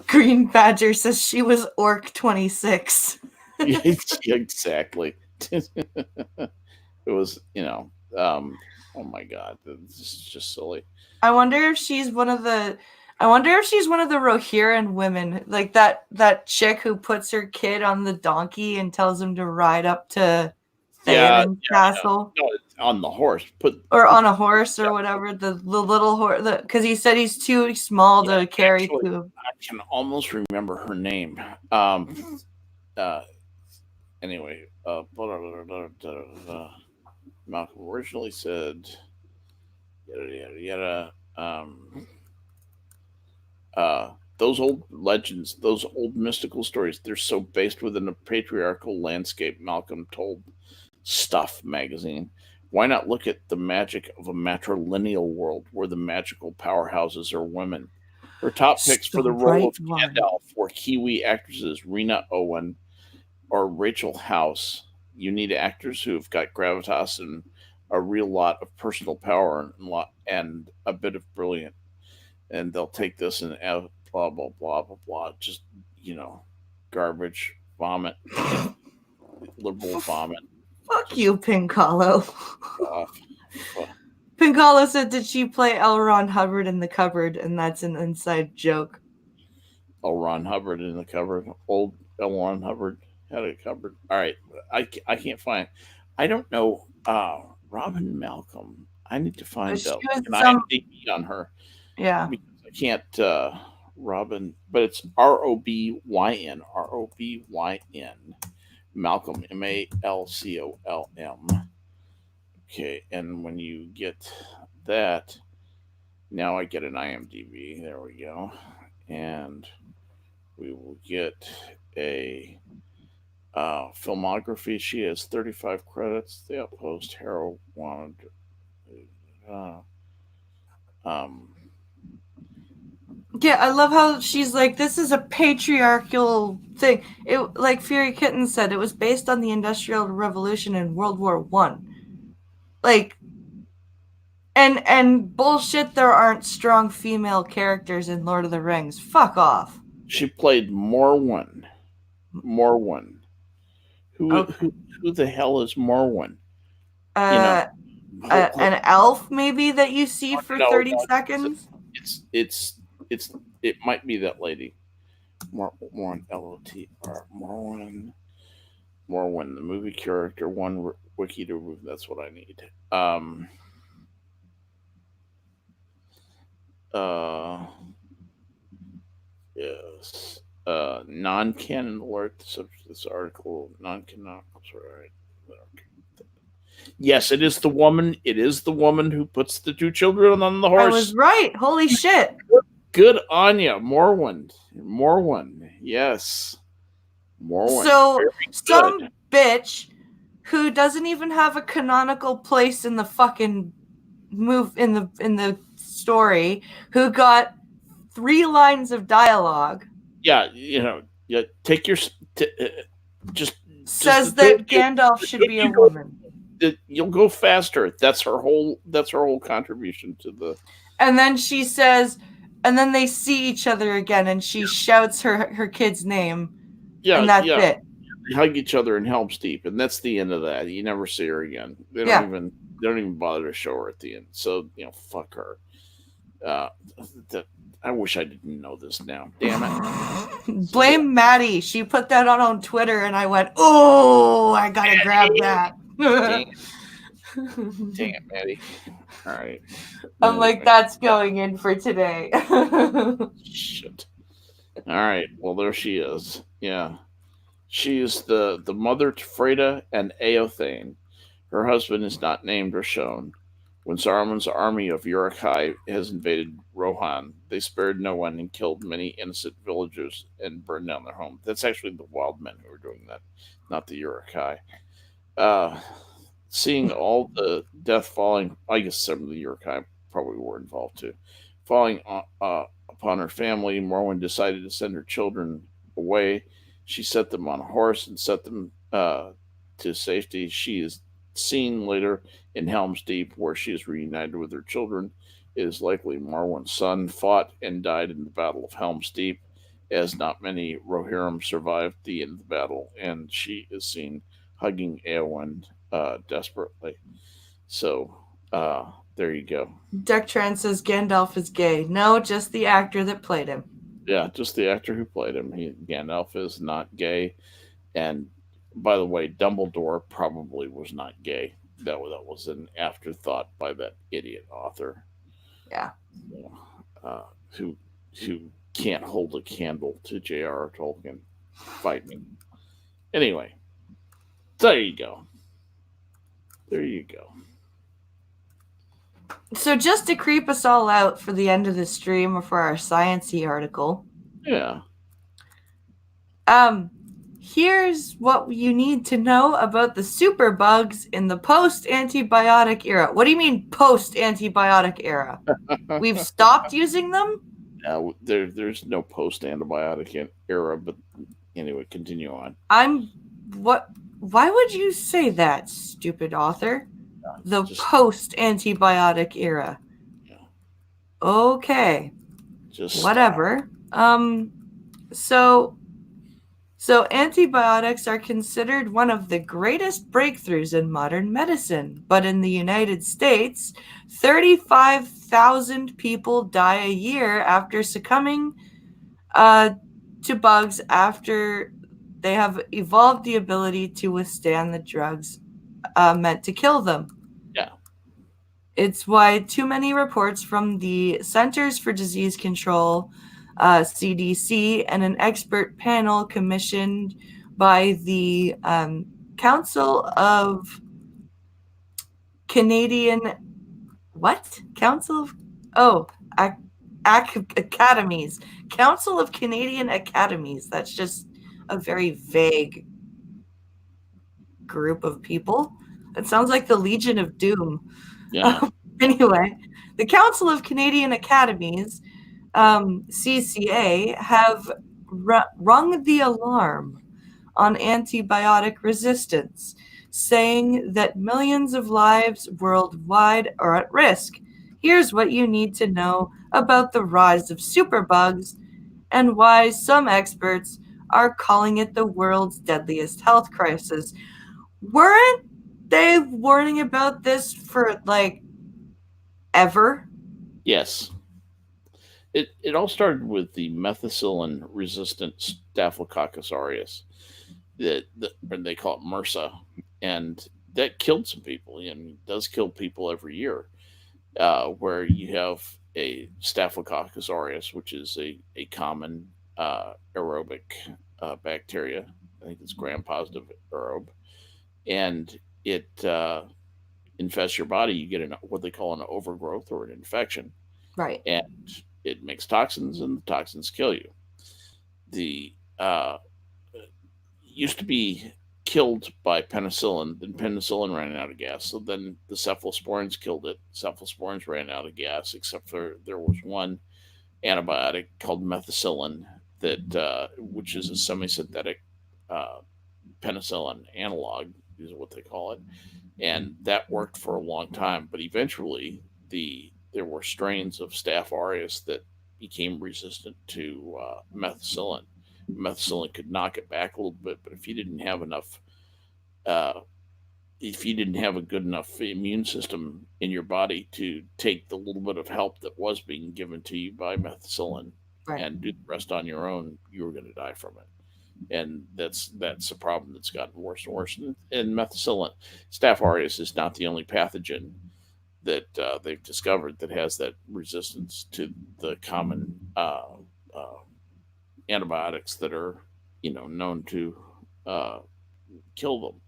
[SPEAKER 1] Green Badger says she was Orc 26.
[SPEAKER 2] Exactly. It was, oh my God, this is just silly.
[SPEAKER 1] I wonder if she's one of the Rohirrim women, like that chick who puts her kid on the donkey and tells him to ride up to Theoden's castle.
[SPEAKER 2] No, on the horse,
[SPEAKER 1] or on a horse or whatever. The little horse, because he said he's too small to carry.
[SPEAKER 2] Actually, I can almost remember her name. Anyway, Malcolm originally said, yada. Those old legends, those old mystical stories, they're so based within a patriarchal landscape, Malcolm told Stuff magazine. Why not look at the magic of a matrilineal world where the magical powerhouses are women? Her top picks for the role of Gandalf were Kiwi actresses Rena Owen or Rachel House. You need actors who have got gravitas and a real lot of personal power and a bit of brilliant. And they'll take this and blah, blah, blah, blah, blah. Just, garbage, vomit, liberal vomit.
[SPEAKER 1] Fuck you, Pincalo. Pincalo said, did she play L. Ron Hubbard in the cupboard? And that's an inside joke.
[SPEAKER 2] L. Ron Hubbard in the cupboard. Old L. Ron Hubbard had a cupboard. All right. I can't find. I don't know. Robin Malcolm. I need to find out an IMDb on her.
[SPEAKER 1] Yeah.
[SPEAKER 2] Because I can't. Robin, but it's Robyn. Robyn Malcolm, Malcolm. Okay, and when you get that, now I get an IMDb. There we go. And we will get a filmography. She has 35 credits. The Outpost, Hero wanted. Uh, um,
[SPEAKER 1] Yeah, I love how she's like, this is a patriarchal thing. It, like Fury Kitten said, it was based on the Industrial Revolution in World War One. Like, and bullshit. There aren't strong female characters in Lord of the Rings. Fuck off.
[SPEAKER 2] she played Morwen. Morwen. Who,
[SPEAKER 1] Okay.
[SPEAKER 2] who, who the hell is Morwen? You know,
[SPEAKER 1] Uh,
[SPEAKER 2] hold,
[SPEAKER 1] an elf maybe that you see for
[SPEAKER 2] no,
[SPEAKER 1] 30 seconds.
[SPEAKER 2] it's it might be that lady. Morwen, Lotr, Morwen, the movie character. One wiki to move. That's what I need. Uh, yes. Non-canon alert. The subject of this article. Non-canon. Right. Yes, it is the woman. It is the woman who puts the two children on the
[SPEAKER 1] I was
[SPEAKER 2] horse.
[SPEAKER 1] right. Holy shit.
[SPEAKER 2] Good on you, Morwen. Morwen. Yes, Morwen.
[SPEAKER 1] So
[SPEAKER 2] Very
[SPEAKER 1] some
[SPEAKER 2] good.
[SPEAKER 1] bitch who doesn't even have a canonical place in the fucking in the story, who got 3 lines of dialogue,
[SPEAKER 2] Yeah, yeah. Take your just the
[SPEAKER 1] says
[SPEAKER 2] two of
[SPEAKER 1] that
[SPEAKER 2] you.
[SPEAKER 1] Gandalf
[SPEAKER 2] The
[SPEAKER 1] should
[SPEAKER 2] two of
[SPEAKER 1] be a
[SPEAKER 2] you go.
[SPEAKER 1] woman.
[SPEAKER 2] You'll go faster. That's her whole. That's her whole contribution to the.
[SPEAKER 1] And then she says, and then they see each other again, and she shouts her kid's name,
[SPEAKER 2] Yeah,
[SPEAKER 1] and that's
[SPEAKER 2] yeah.
[SPEAKER 1] it.
[SPEAKER 2] They hug each other in Helm's Deep, and that's the end of that. You never see her again.
[SPEAKER 1] Yeah.
[SPEAKER 2] They don't even bother to show her at the end. So fuck her. Uh, that I wish I didn't know this now. Damn it. So, yeah.
[SPEAKER 1] Blame Maddie. She put that on Twitter, and I went, oh, I gotta grab that.
[SPEAKER 2] Dang it, Maddie. All right.
[SPEAKER 1] I'm like,
[SPEAKER 2] Anyway,
[SPEAKER 1] that's going in for today.
[SPEAKER 2] shit. All right. Well, there she is. Yeah. She is the mother to Freda and Eothane. Her husband is not named or shown. When Saruman's army of Uruk-hai has invaded Rohan, they spared no one and killed many innocent villagers and burned down their homes. That's actually the wild men who were doing that, not the Uruk-hai. Uh, Seeing all the death falling, I guess some of the Uruk-hai probably were involved too, falling upon her family, Morwen decided to send her children away. She set them on a horse and set them to safety. She is seen later in Helm's Deep, where she is reunited with her children. It is likely Morwen's son fought and died in the Battle of Helm's Deep, as not many Rohirrim survived the end of the battle, and she is seen hugging Eowyn desperately. So there you go.
[SPEAKER 1] Dectran says Gandalf is gay. No, just the actor that played him.
[SPEAKER 2] Yeah, just the actor who played him. Gandalf is not gay, and by the way, Dumbledore probably was not gay. That was an afterthought by that idiot author.
[SPEAKER 1] Yeah.
[SPEAKER 2] Uh, who who can't hold a candle to J.R.R. Tolkien. Fight me. Anyway, there you go. There you go.
[SPEAKER 1] So just to creep us all out for the end of the stream or for our sciencey article.
[SPEAKER 2] Yeah.
[SPEAKER 1] Here's what you need to know about the superbugs in the post-antibiotic era. What do you mean post-antibiotic era? We've stopped using them?
[SPEAKER 2] Yeah, there's no post-antibiotic era, but anyway, continue on.
[SPEAKER 1] Why would you say that, stupid author? The post-antibiotic era.
[SPEAKER 2] Yeah.
[SPEAKER 1] Okay.
[SPEAKER 2] Just
[SPEAKER 1] whatever. So antibiotics are considered one of the greatest breakthroughs in modern medicine, but in the United States, 35,000 people die a year after succumbing to bugs after they have evolved the ability to withstand the drugs meant to kill them.
[SPEAKER 2] Yeah.
[SPEAKER 1] It's why too many reports from the Centers for Disease Control, CDC, and an expert panel commissioned by the Council of Canadian what? Council of oh academies. Council of Canadian Academies. That's just a very vague group of people. It sounds like the Legion of Doom.
[SPEAKER 2] Yeah.
[SPEAKER 1] Anyway, the Council of Canadian Academies, CCA, have rung the alarm on antibiotic resistance, saying that millions of lives worldwide are at risk. Here's what you need to know about the rise of superbugs and why some experts are calling it the world's deadliest health crisis. Weren't they warning about this for like ever?
[SPEAKER 2] Yes. It all started with the methicillin resistant Staphylococcus aureus, or they call it MRSA, and that killed some people. And it does kill people every year. Where you have a Staphylococcus aureus, which is a common aerobic bacteria. I think it's gram positive aerobe, and it infests your body. You get what they call an overgrowth or an infection,
[SPEAKER 1] Right,
[SPEAKER 2] and it makes toxins, and the toxins kill you. The used to be killed by penicillin. Then penicillin ran out of gas. So then the cephalosporins killed it. Cephalosporins ran out of gas, except for there was one antibiotic called methicillin that, which is a semi-synthetic uh, penicillin analog, is what they call it, and that worked for a long time. But eventually, there were strains of Staph aureus that became resistant to methicillin. Methicillin could knock it back a little bit, but uh, if you didn't have a good enough immune system in your body to take the little bit of help that was being given to you by methicillin
[SPEAKER 1] right.
[SPEAKER 2] and do the rest on your own, you were going to die from it. And that's a problem that's gotten worse and worse. And methicillin, Staph aureus is not the only pathogen that they've discovered that has that resistance to the common uh, antibiotics that are known to uh, kill them.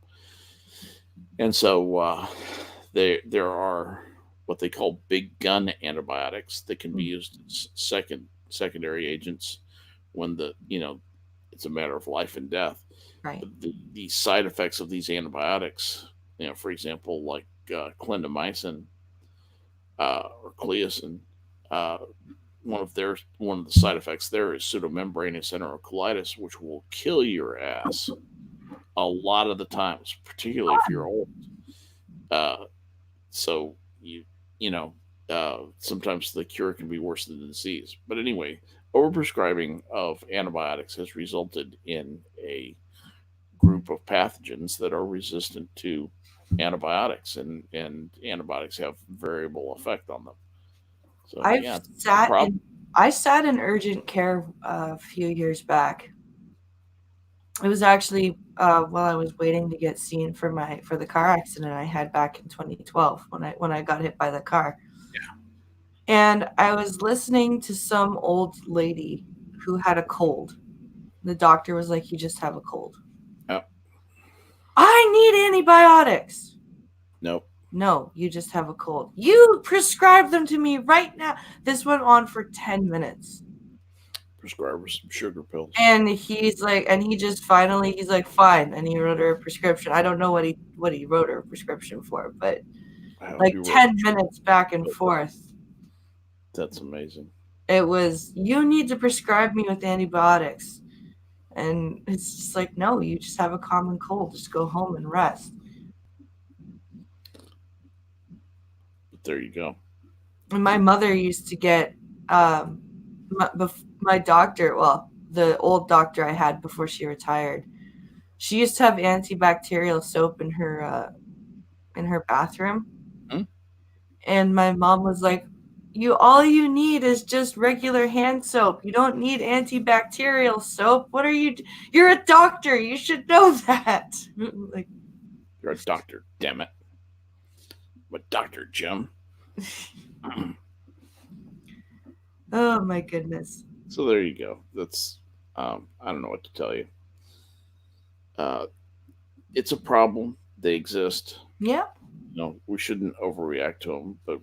[SPEAKER 2] And so there are what they call big gun antibiotics that can be
[SPEAKER 1] Mm,
[SPEAKER 2] used as secondary agents when it's a matter of life and death.
[SPEAKER 1] right.
[SPEAKER 2] But the side effects of these antibiotics, for example, like clindamycin or Cleocin, uh, one of the side effects there is pseudomembranous enterocolitis, which will kill your ass a lot of the times, particularly if you're old. Uh, so you know sometimes the cure can be worse than the disease. But anyway, overprescribing of antibiotics has resulted in a group of pathogens that are resistant to antibiotics, and antibiotics have variable effect on them. So
[SPEAKER 1] I've
[SPEAKER 2] yeah, it's a
[SPEAKER 1] sat
[SPEAKER 2] problem.
[SPEAKER 1] in I sat in urgent care a few years back. It was actually while I was waiting to get seen for the car accident I had back in 2012 when I got hit by the car. And I was listening to some old lady who had a cold. The doctor was like, "You just have a cold."
[SPEAKER 2] Oh,
[SPEAKER 1] I need antibiotics.
[SPEAKER 2] nope.
[SPEAKER 1] No, you just have a cold. You prescribe them to me right now. This went on for 10 minutes.
[SPEAKER 2] Prescribe her some sugar pills.
[SPEAKER 1] And he just finally, he's like, fine. And he wrote her a prescription. I don't know what he wrote her a prescription for, but
[SPEAKER 2] I hope
[SPEAKER 1] like
[SPEAKER 2] you wrote
[SPEAKER 1] 10
[SPEAKER 2] sugar
[SPEAKER 1] minutes back and
[SPEAKER 2] pills.
[SPEAKER 1] forth.
[SPEAKER 2] That's amazing.
[SPEAKER 1] It was, you need to prescribe me with antibiotics. And it's just like, no, you just have a common cold. Just go home and rest.
[SPEAKER 2] But there you go.
[SPEAKER 1] And my mother used to get my doctor, well, the old doctor I had before she retired. She used to have antibacterial soap in her bathroom,
[SPEAKER 2] Hmm?
[SPEAKER 1] and my mom was like, "You all you need is just regular hand soap. You don't need antibacterial soap. What are you? You're a doctor. You should know that." Like,
[SPEAKER 2] You're a doctor, damn it. But Dr. Jim.
[SPEAKER 1] oh my goodness.
[SPEAKER 2] So there you go. That's I don't know what to tell you. Uh, it's a problem. They exist.
[SPEAKER 1] Yeah.
[SPEAKER 2] We shouldn't overreact to them, but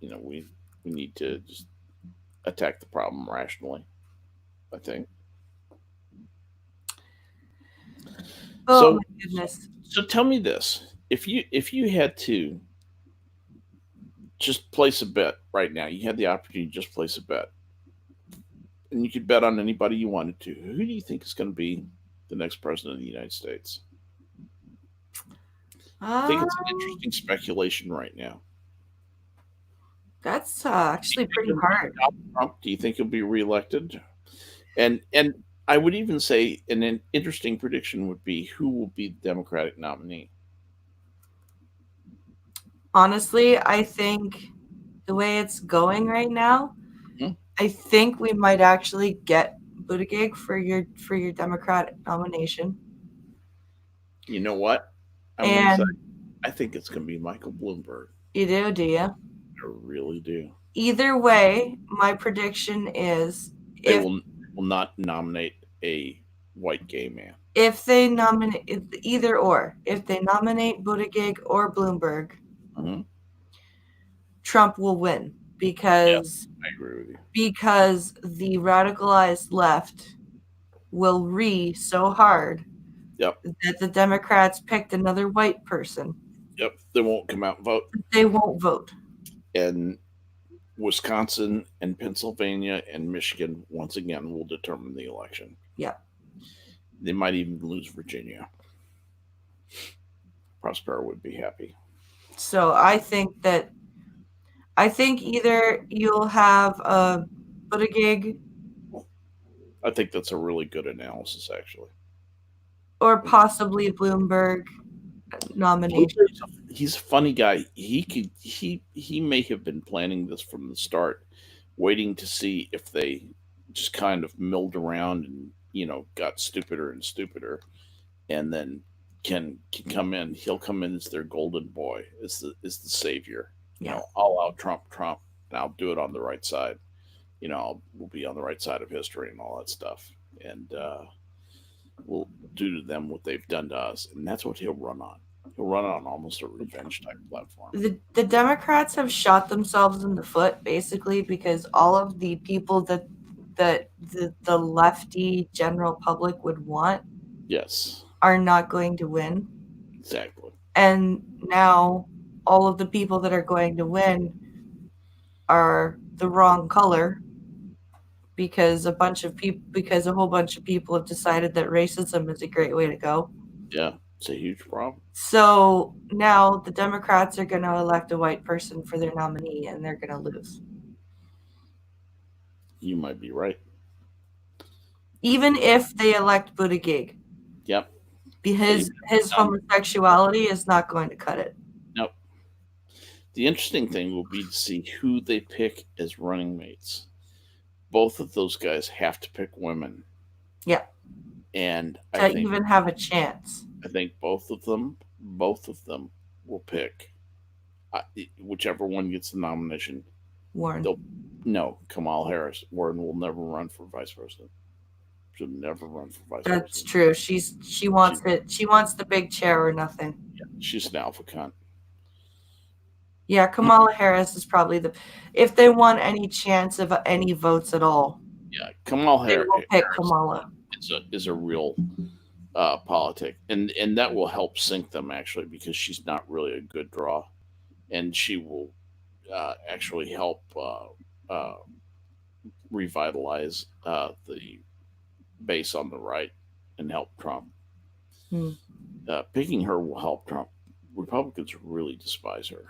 [SPEAKER 2] we need to just attack the problem rationally. I think
[SPEAKER 1] Oh my
[SPEAKER 2] so.
[SPEAKER 1] goodness.
[SPEAKER 2] So tell me this: if you had to just place a bet right now, you had the opportunity to just place a bet, and you could bet on anybody you wanted to. Who do you think is going to be the next president of the United States? I think it's an
[SPEAKER 1] Um,
[SPEAKER 2] interesting speculation right now.
[SPEAKER 1] that's
[SPEAKER 2] Do you
[SPEAKER 1] actually
[SPEAKER 2] think
[SPEAKER 1] pretty
[SPEAKER 2] it'll be
[SPEAKER 1] hard.
[SPEAKER 2] Donald Trump? Do you think he'll be reelected? And I would even say an interesting prediction would be who will be the Democratic nominee.
[SPEAKER 1] Honestly, I think the way it's going right now,
[SPEAKER 2] Hmm?
[SPEAKER 1] I think we might actually get Buttigieg for your Democratic nomination.
[SPEAKER 2] You know what? I'm going to say
[SPEAKER 1] And
[SPEAKER 2] I think it's going to be Michael Bloomberg.
[SPEAKER 1] do you?
[SPEAKER 2] I really do.
[SPEAKER 1] Either way, my prediction is
[SPEAKER 2] They
[SPEAKER 1] if
[SPEAKER 2] will not nominate a white gay man.
[SPEAKER 1] they nominate either or, if they nominate Buttigieg or Bloomberg,
[SPEAKER 2] Hmm.
[SPEAKER 1] Trump will win
[SPEAKER 2] Yeah,
[SPEAKER 1] because
[SPEAKER 2] I agree with you.
[SPEAKER 1] the radicalized left will so hard
[SPEAKER 2] Yep,
[SPEAKER 1] that the Democrats picked another white person.
[SPEAKER 2] yep. They won't come out and vote.
[SPEAKER 1] They won't vote.
[SPEAKER 2] And Wisconsin and Pennsylvania and Michigan once again will determine the election.
[SPEAKER 1] Yeah.
[SPEAKER 2] They might even lose Virginia. Prospero would be happy.
[SPEAKER 1] So I think either you'll have a Buttigieg
[SPEAKER 2] I think that's a really good analysis, actually.
[SPEAKER 1] or possibly Bloomberg nomination.
[SPEAKER 2] He's a funny guy. He may have been planning this from the start, waiting to see if they just kind of milled around and got stupider and stupider, and then can come in. He'll come in as their golden boy, is the savior.
[SPEAKER 1] Yeah.
[SPEAKER 2] All out Trump, and I'll do it on the right side. We'll be on the right side of history and all that stuff, and we'll do to them what they've done to us, and that's what he'll run on. He'll run on almost a revenge type platform.
[SPEAKER 1] The Democrats have shot themselves in the foot basically because all of the people that the lefty general public would want
[SPEAKER 2] Yes,
[SPEAKER 1] are not going to win.
[SPEAKER 2] exactly.
[SPEAKER 1] And now all of the people that are going to win are the wrong color because a whole bunch of people have decided that racism is a great way to go.
[SPEAKER 2] Yeah, it's a huge problem.
[SPEAKER 1] So now the Democrats are going to elect a white person for their nominee and they're going to lose.
[SPEAKER 2] You might be right.
[SPEAKER 1] Even if they elect Buttigieg,
[SPEAKER 2] Yep.
[SPEAKER 1] his homosexuality is not going to cut it.
[SPEAKER 2] Nope. The interesting thing will be to see who they pick as running mates. Both of those guys have to pick women,
[SPEAKER 1] Yeah,
[SPEAKER 2] and I
[SPEAKER 1] to
[SPEAKER 2] think
[SPEAKER 1] even have a chance.
[SPEAKER 2] both of them will pick whichever one gets the nomination.
[SPEAKER 1] Warren.
[SPEAKER 2] They'll no Kamala Harris. Warren will never run for vice president. She'll never run for vice
[SPEAKER 1] That's
[SPEAKER 2] president.
[SPEAKER 1] true. She wants it. She wants the big chair or nothing.
[SPEAKER 2] She's an alpha cunt.
[SPEAKER 1] Yeah, Kamala Harris is probably if they want any chance of any votes at all,
[SPEAKER 2] Yeah, Kamala
[SPEAKER 1] they will pick
[SPEAKER 2] Harris
[SPEAKER 1] Kamala.
[SPEAKER 2] is a real politic, and that will help sink them actually because she's not really a good draw, and she will actually help revitalize the base on the right and help Trump.
[SPEAKER 1] Hmm.
[SPEAKER 2] Picking her will help Trump. Republicans really despise her,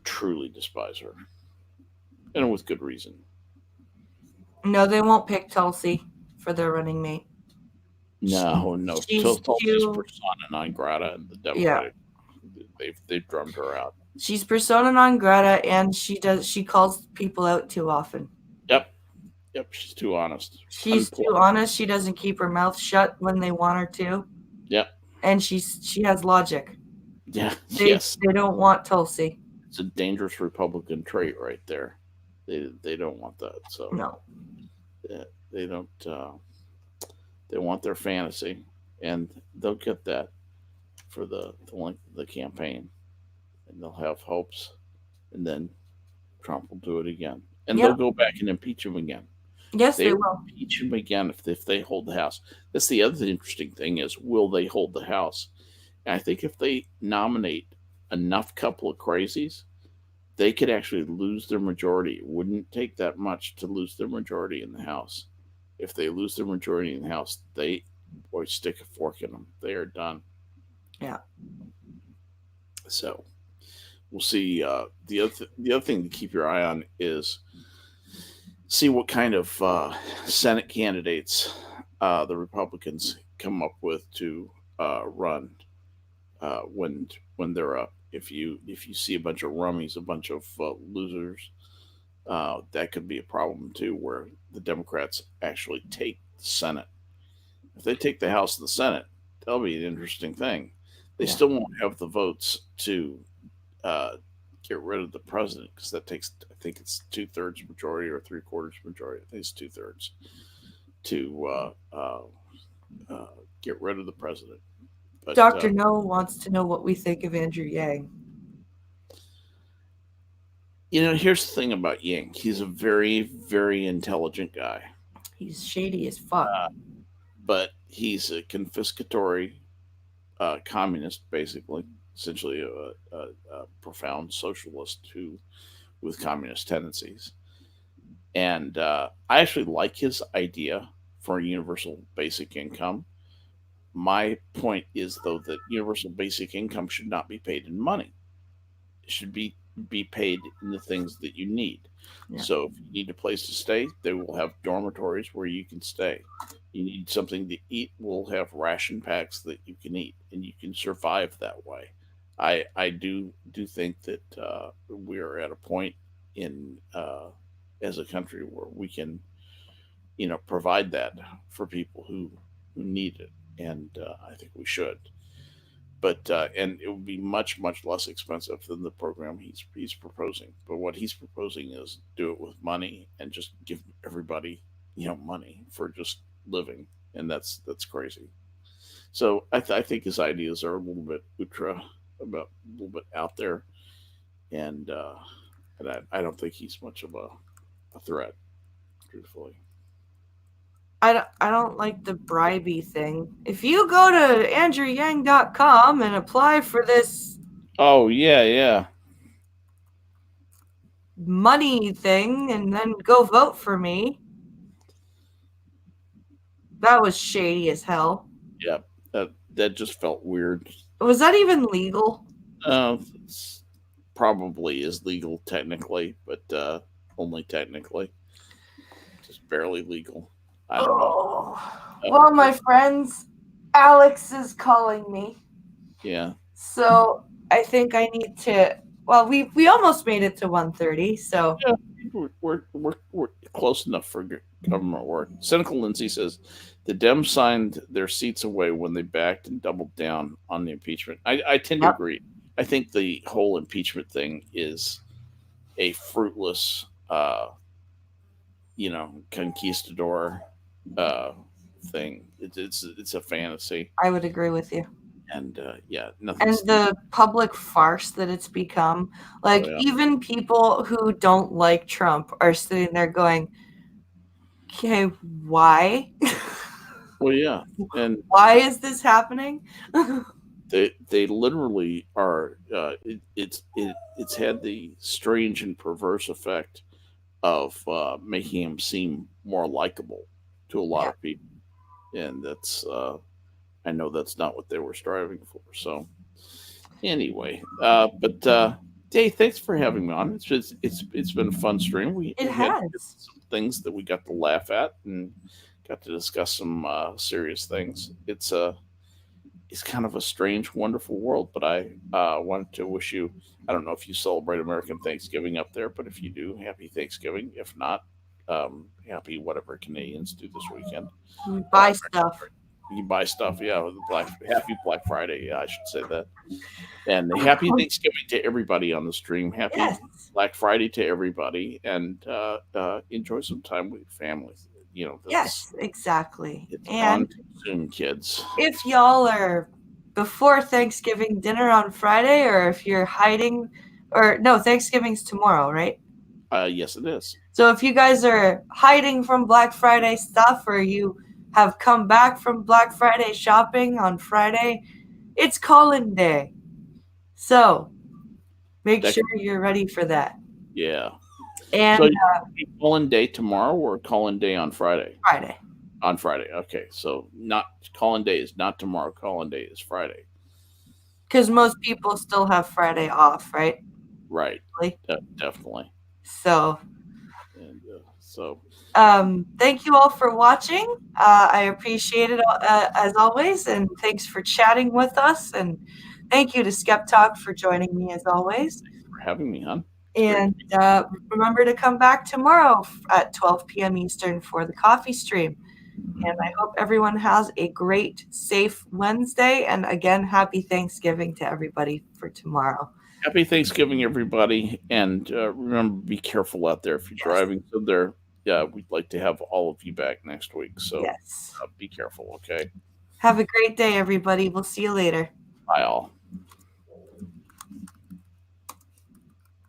[SPEAKER 2] truly despise her, and with good reason.
[SPEAKER 1] No, they won't pick Tulsi for their running mate.
[SPEAKER 2] No.
[SPEAKER 1] She's
[SPEAKER 2] Tulsi's
[SPEAKER 1] too.
[SPEAKER 2] persona non grata in the
[SPEAKER 1] Yeah,
[SPEAKER 2] Democratic. They've drummed her out.
[SPEAKER 1] she's persona non grata, and she calls people out too often.
[SPEAKER 2] Yep, yep. She's too honest,
[SPEAKER 1] She's too
[SPEAKER 2] unplugged.
[SPEAKER 1] honest. She doesn't keep her mouth shut when they want her to,
[SPEAKER 2] Yep.
[SPEAKER 1] and she has logic.
[SPEAKER 2] Yeah.
[SPEAKER 1] They
[SPEAKER 2] Yes.
[SPEAKER 1] they don't want Tulsi.
[SPEAKER 2] It's a dangerous Republican trait right there. They don't want that. So
[SPEAKER 1] No.
[SPEAKER 2] yeah, they don't. They want their fantasy. and they'll get that for the length of the campaign, and they'll have hopes, and then Trump will do it again, and they'll
[SPEAKER 1] Yep.
[SPEAKER 2] go back and impeach him again.
[SPEAKER 1] Yes,
[SPEAKER 2] They
[SPEAKER 1] they
[SPEAKER 2] will
[SPEAKER 1] will.
[SPEAKER 2] impeach him again if they hold the House. That's the other interesting thing is will they hold the House? And I think if they nominate enough couple of crazies, they could actually lose their majority. It wouldn't take that much to lose their majority in the House. If they lose their majority in the House, they boy stick a fork in them. They are done.
[SPEAKER 1] Yeah.
[SPEAKER 2] So we'll see. The other thing to keep your eye on is see what kind of Senate candidates the Republicans come up with to run when they're up. If you see a bunch of rummies, a bunch of losers, that could be a problem too, where the Democrats actually take the Senate. If they take the House and the Senate, that'll be an interesting thing. They
[SPEAKER 1] Yeah.
[SPEAKER 2] still won't have the votes to uh, get rid of the president because that takes, I think it's 2/3 majority or 3/4 majority. I think it's 2/3 to uh, get rid of the president. But
[SPEAKER 1] Dr. No wants to know what we think of Andrew Yang.
[SPEAKER 2] here's the thing about Yang. He's a very, very intelligent guy,
[SPEAKER 1] He's shady as fuck.
[SPEAKER 2] but he's a confiscatory communist, basically, essentially a profound socialist who with communist tendencies. And I actually like his idea for a universal basic income. My point is, though, that universal basic income should not be paid in money. It should be paid in the things that you need.
[SPEAKER 1] Yeah.
[SPEAKER 2] So if you need a place to stay, they will have dormitories where you can stay. You need something to eat, we'll have ration packs that you can eat, and you can survive that way. I do think that we are at a point in as a country where we can provide that for people who need it, and I think we should. But and it would be much less expensive than the program he's proposing. But what he's proposing is do it with money and just give everybody money for just living, and that's crazy. So I think his ideas are a little bit ultra, about a little bit out there, and I don't think he's much of a threat, truthfully.
[SPEAKER 1] I don't like the bribey thing. If you go to andrewyang.com and apply for this
[SPEAKER 2] Oh yeah, yeah,
[SPEAKER 1] money thing and then go vote for me, that was shady as hell.
[SPEAKER 2] yeah. That just felt weird.
[SPEAKER 1] Was that even legal?
[SPEAKER 2] It's probably is legal technically, but only technically, just barely legal. I don't know.
[SPEAKER 1] Oh. Well,
[SPEAKER 2] But
[SPEAKER 1] my friends, Alex is calling me.
[SPEAKER 2] yeah,
[SPEAKER 1] So I think I need to. Well, we almost made it to 1:30. So
[SPEAKER 2] yeah, we're close enough for government work. Cynical Lindsay says the Dems signed their seats away when they backed and doubled down on the impeachment. I tend to
[SPEAKER 1] yep,
[SPEAKER 2] agree. I think the whole impeachment thing is a fruitless, conquistador uh, thing. It's a fantasy,
[SPEAKER 1] I would agree with you.
[SPEAKER 2] and yeah,
[SPEAKER 1] And
[SPEAKER 2] nothing's.
[SPEAKER 1] the public farce that it's become,
[SPEAKER 2] Oh
[SPEAKER 1] like
[SPEAKER 2] yeah,
[SPEAKER 1] even people who don't like Trump are sitting there going, "Okay, why?
[SPEAKER 2] well yeah, and
[SPEAKER 1] Why is this happening?"
[SPEAKER 2] they literally are. It's had the strange and perverse effect of making him seem more likable to a lot
[SPEAKER 1] Yeah.
[SPEAKER 2] of people, and that's I know that's not what they were striving for. So anyway, but hey, thanks for having me on. It's been a fun stream.
[SPEAKER 1] It
[SPEAKER 2] We had
[SPEAKER 1] has.
[SPEAKER 2] some things that we got to laugh at and got to discuss some serious things. It's kind of a strange, wonderful world. But I wanted to wish you. I don't know if you celebrate American Thanksgiving up there, but if you do, happy Thanksgiving. If not, happy whatever Canadians do this weekend.
[SPEAKER 1] We
[SPEAKER 2] Uh,
[SPEAKER 1] buy stuff.
[SPEAKER 2] you buy stuff, yeah. Happy Black Friday, yeah, I should say that. And happy Thanksgiving to everybody on the stream. Happy
[SPEAKER 1] Yes.
[SPEAKER 2] Black Friday to everybody, and enjoy some time with your family. That's
[SPEAKER 1] Yes, exactly.
[SPEAKER 2] it's
[SPEAKER 1] And
[SPEAKER 2] on too soon, kids.
[SPEAKER 1] if y'all are before Thanksgiving dinner on Friday, or if you're hiding, or no, Thanksgiving's tomorrow, right?
[SPEAKER 2] Yes, it is.
[SPEAKER 1] So if you guys are hiding from Black Friday stuff, or you have come back from Black Friday shopping on Friday, it's call-in day. So make
[SPEAKER 2] That
[SPEAKER 1] sure you're ready for that.
[SPEAKER 2] yeah.
[SPEAKER 1] And
[SPEAKER 2] So call-in day tomorrow or call-in day on Friday?
[SPEAKER 1] Friday,
[SPEAKER 2] On Friday. Okay, so not call-in day is not tomorrow. Call-in day is Friday.
[SPEAKER 1] because most people still have Friday off, right?
[SPEAKER 2] Right.
[SPEAKER 1] Like,
[SPEAKER 2] Definitely.
[SPEAKER 1] so
[SPEAKER 2] And so
[SPEAKER 1] thank you all for watching. I appreciate it as always, and thanks for chatting with us. And thank you to Skep Talk for joining me as always.
[SPEAKER 2] for having me, hon. It's great to
[SPEAKER 1] And
[SPEAKER 2] be
[SPEAKER 1] remember to come back tomorrow at 12 p.m. Eastern for the coffee stream. And I hope everyone has a great, safe Wednesday. And again, happy Thanksgiving to everybody for tomorrow.
[SPEAKER 2] Happy Thanksgiving, everybody, and remember, be careful out there if you're
[SPEAKER 1] Yes.
[SPEAKER 2] driving. So there, yeah, we'd like to have all of you back next week. So
[SPEAKER 1] Yes.
[SPEAKER 2] be careful, okay?
[SPEAKER 1] Have a great day, everybody. We'll see you later.
[SPEAKER 2] Bye, all.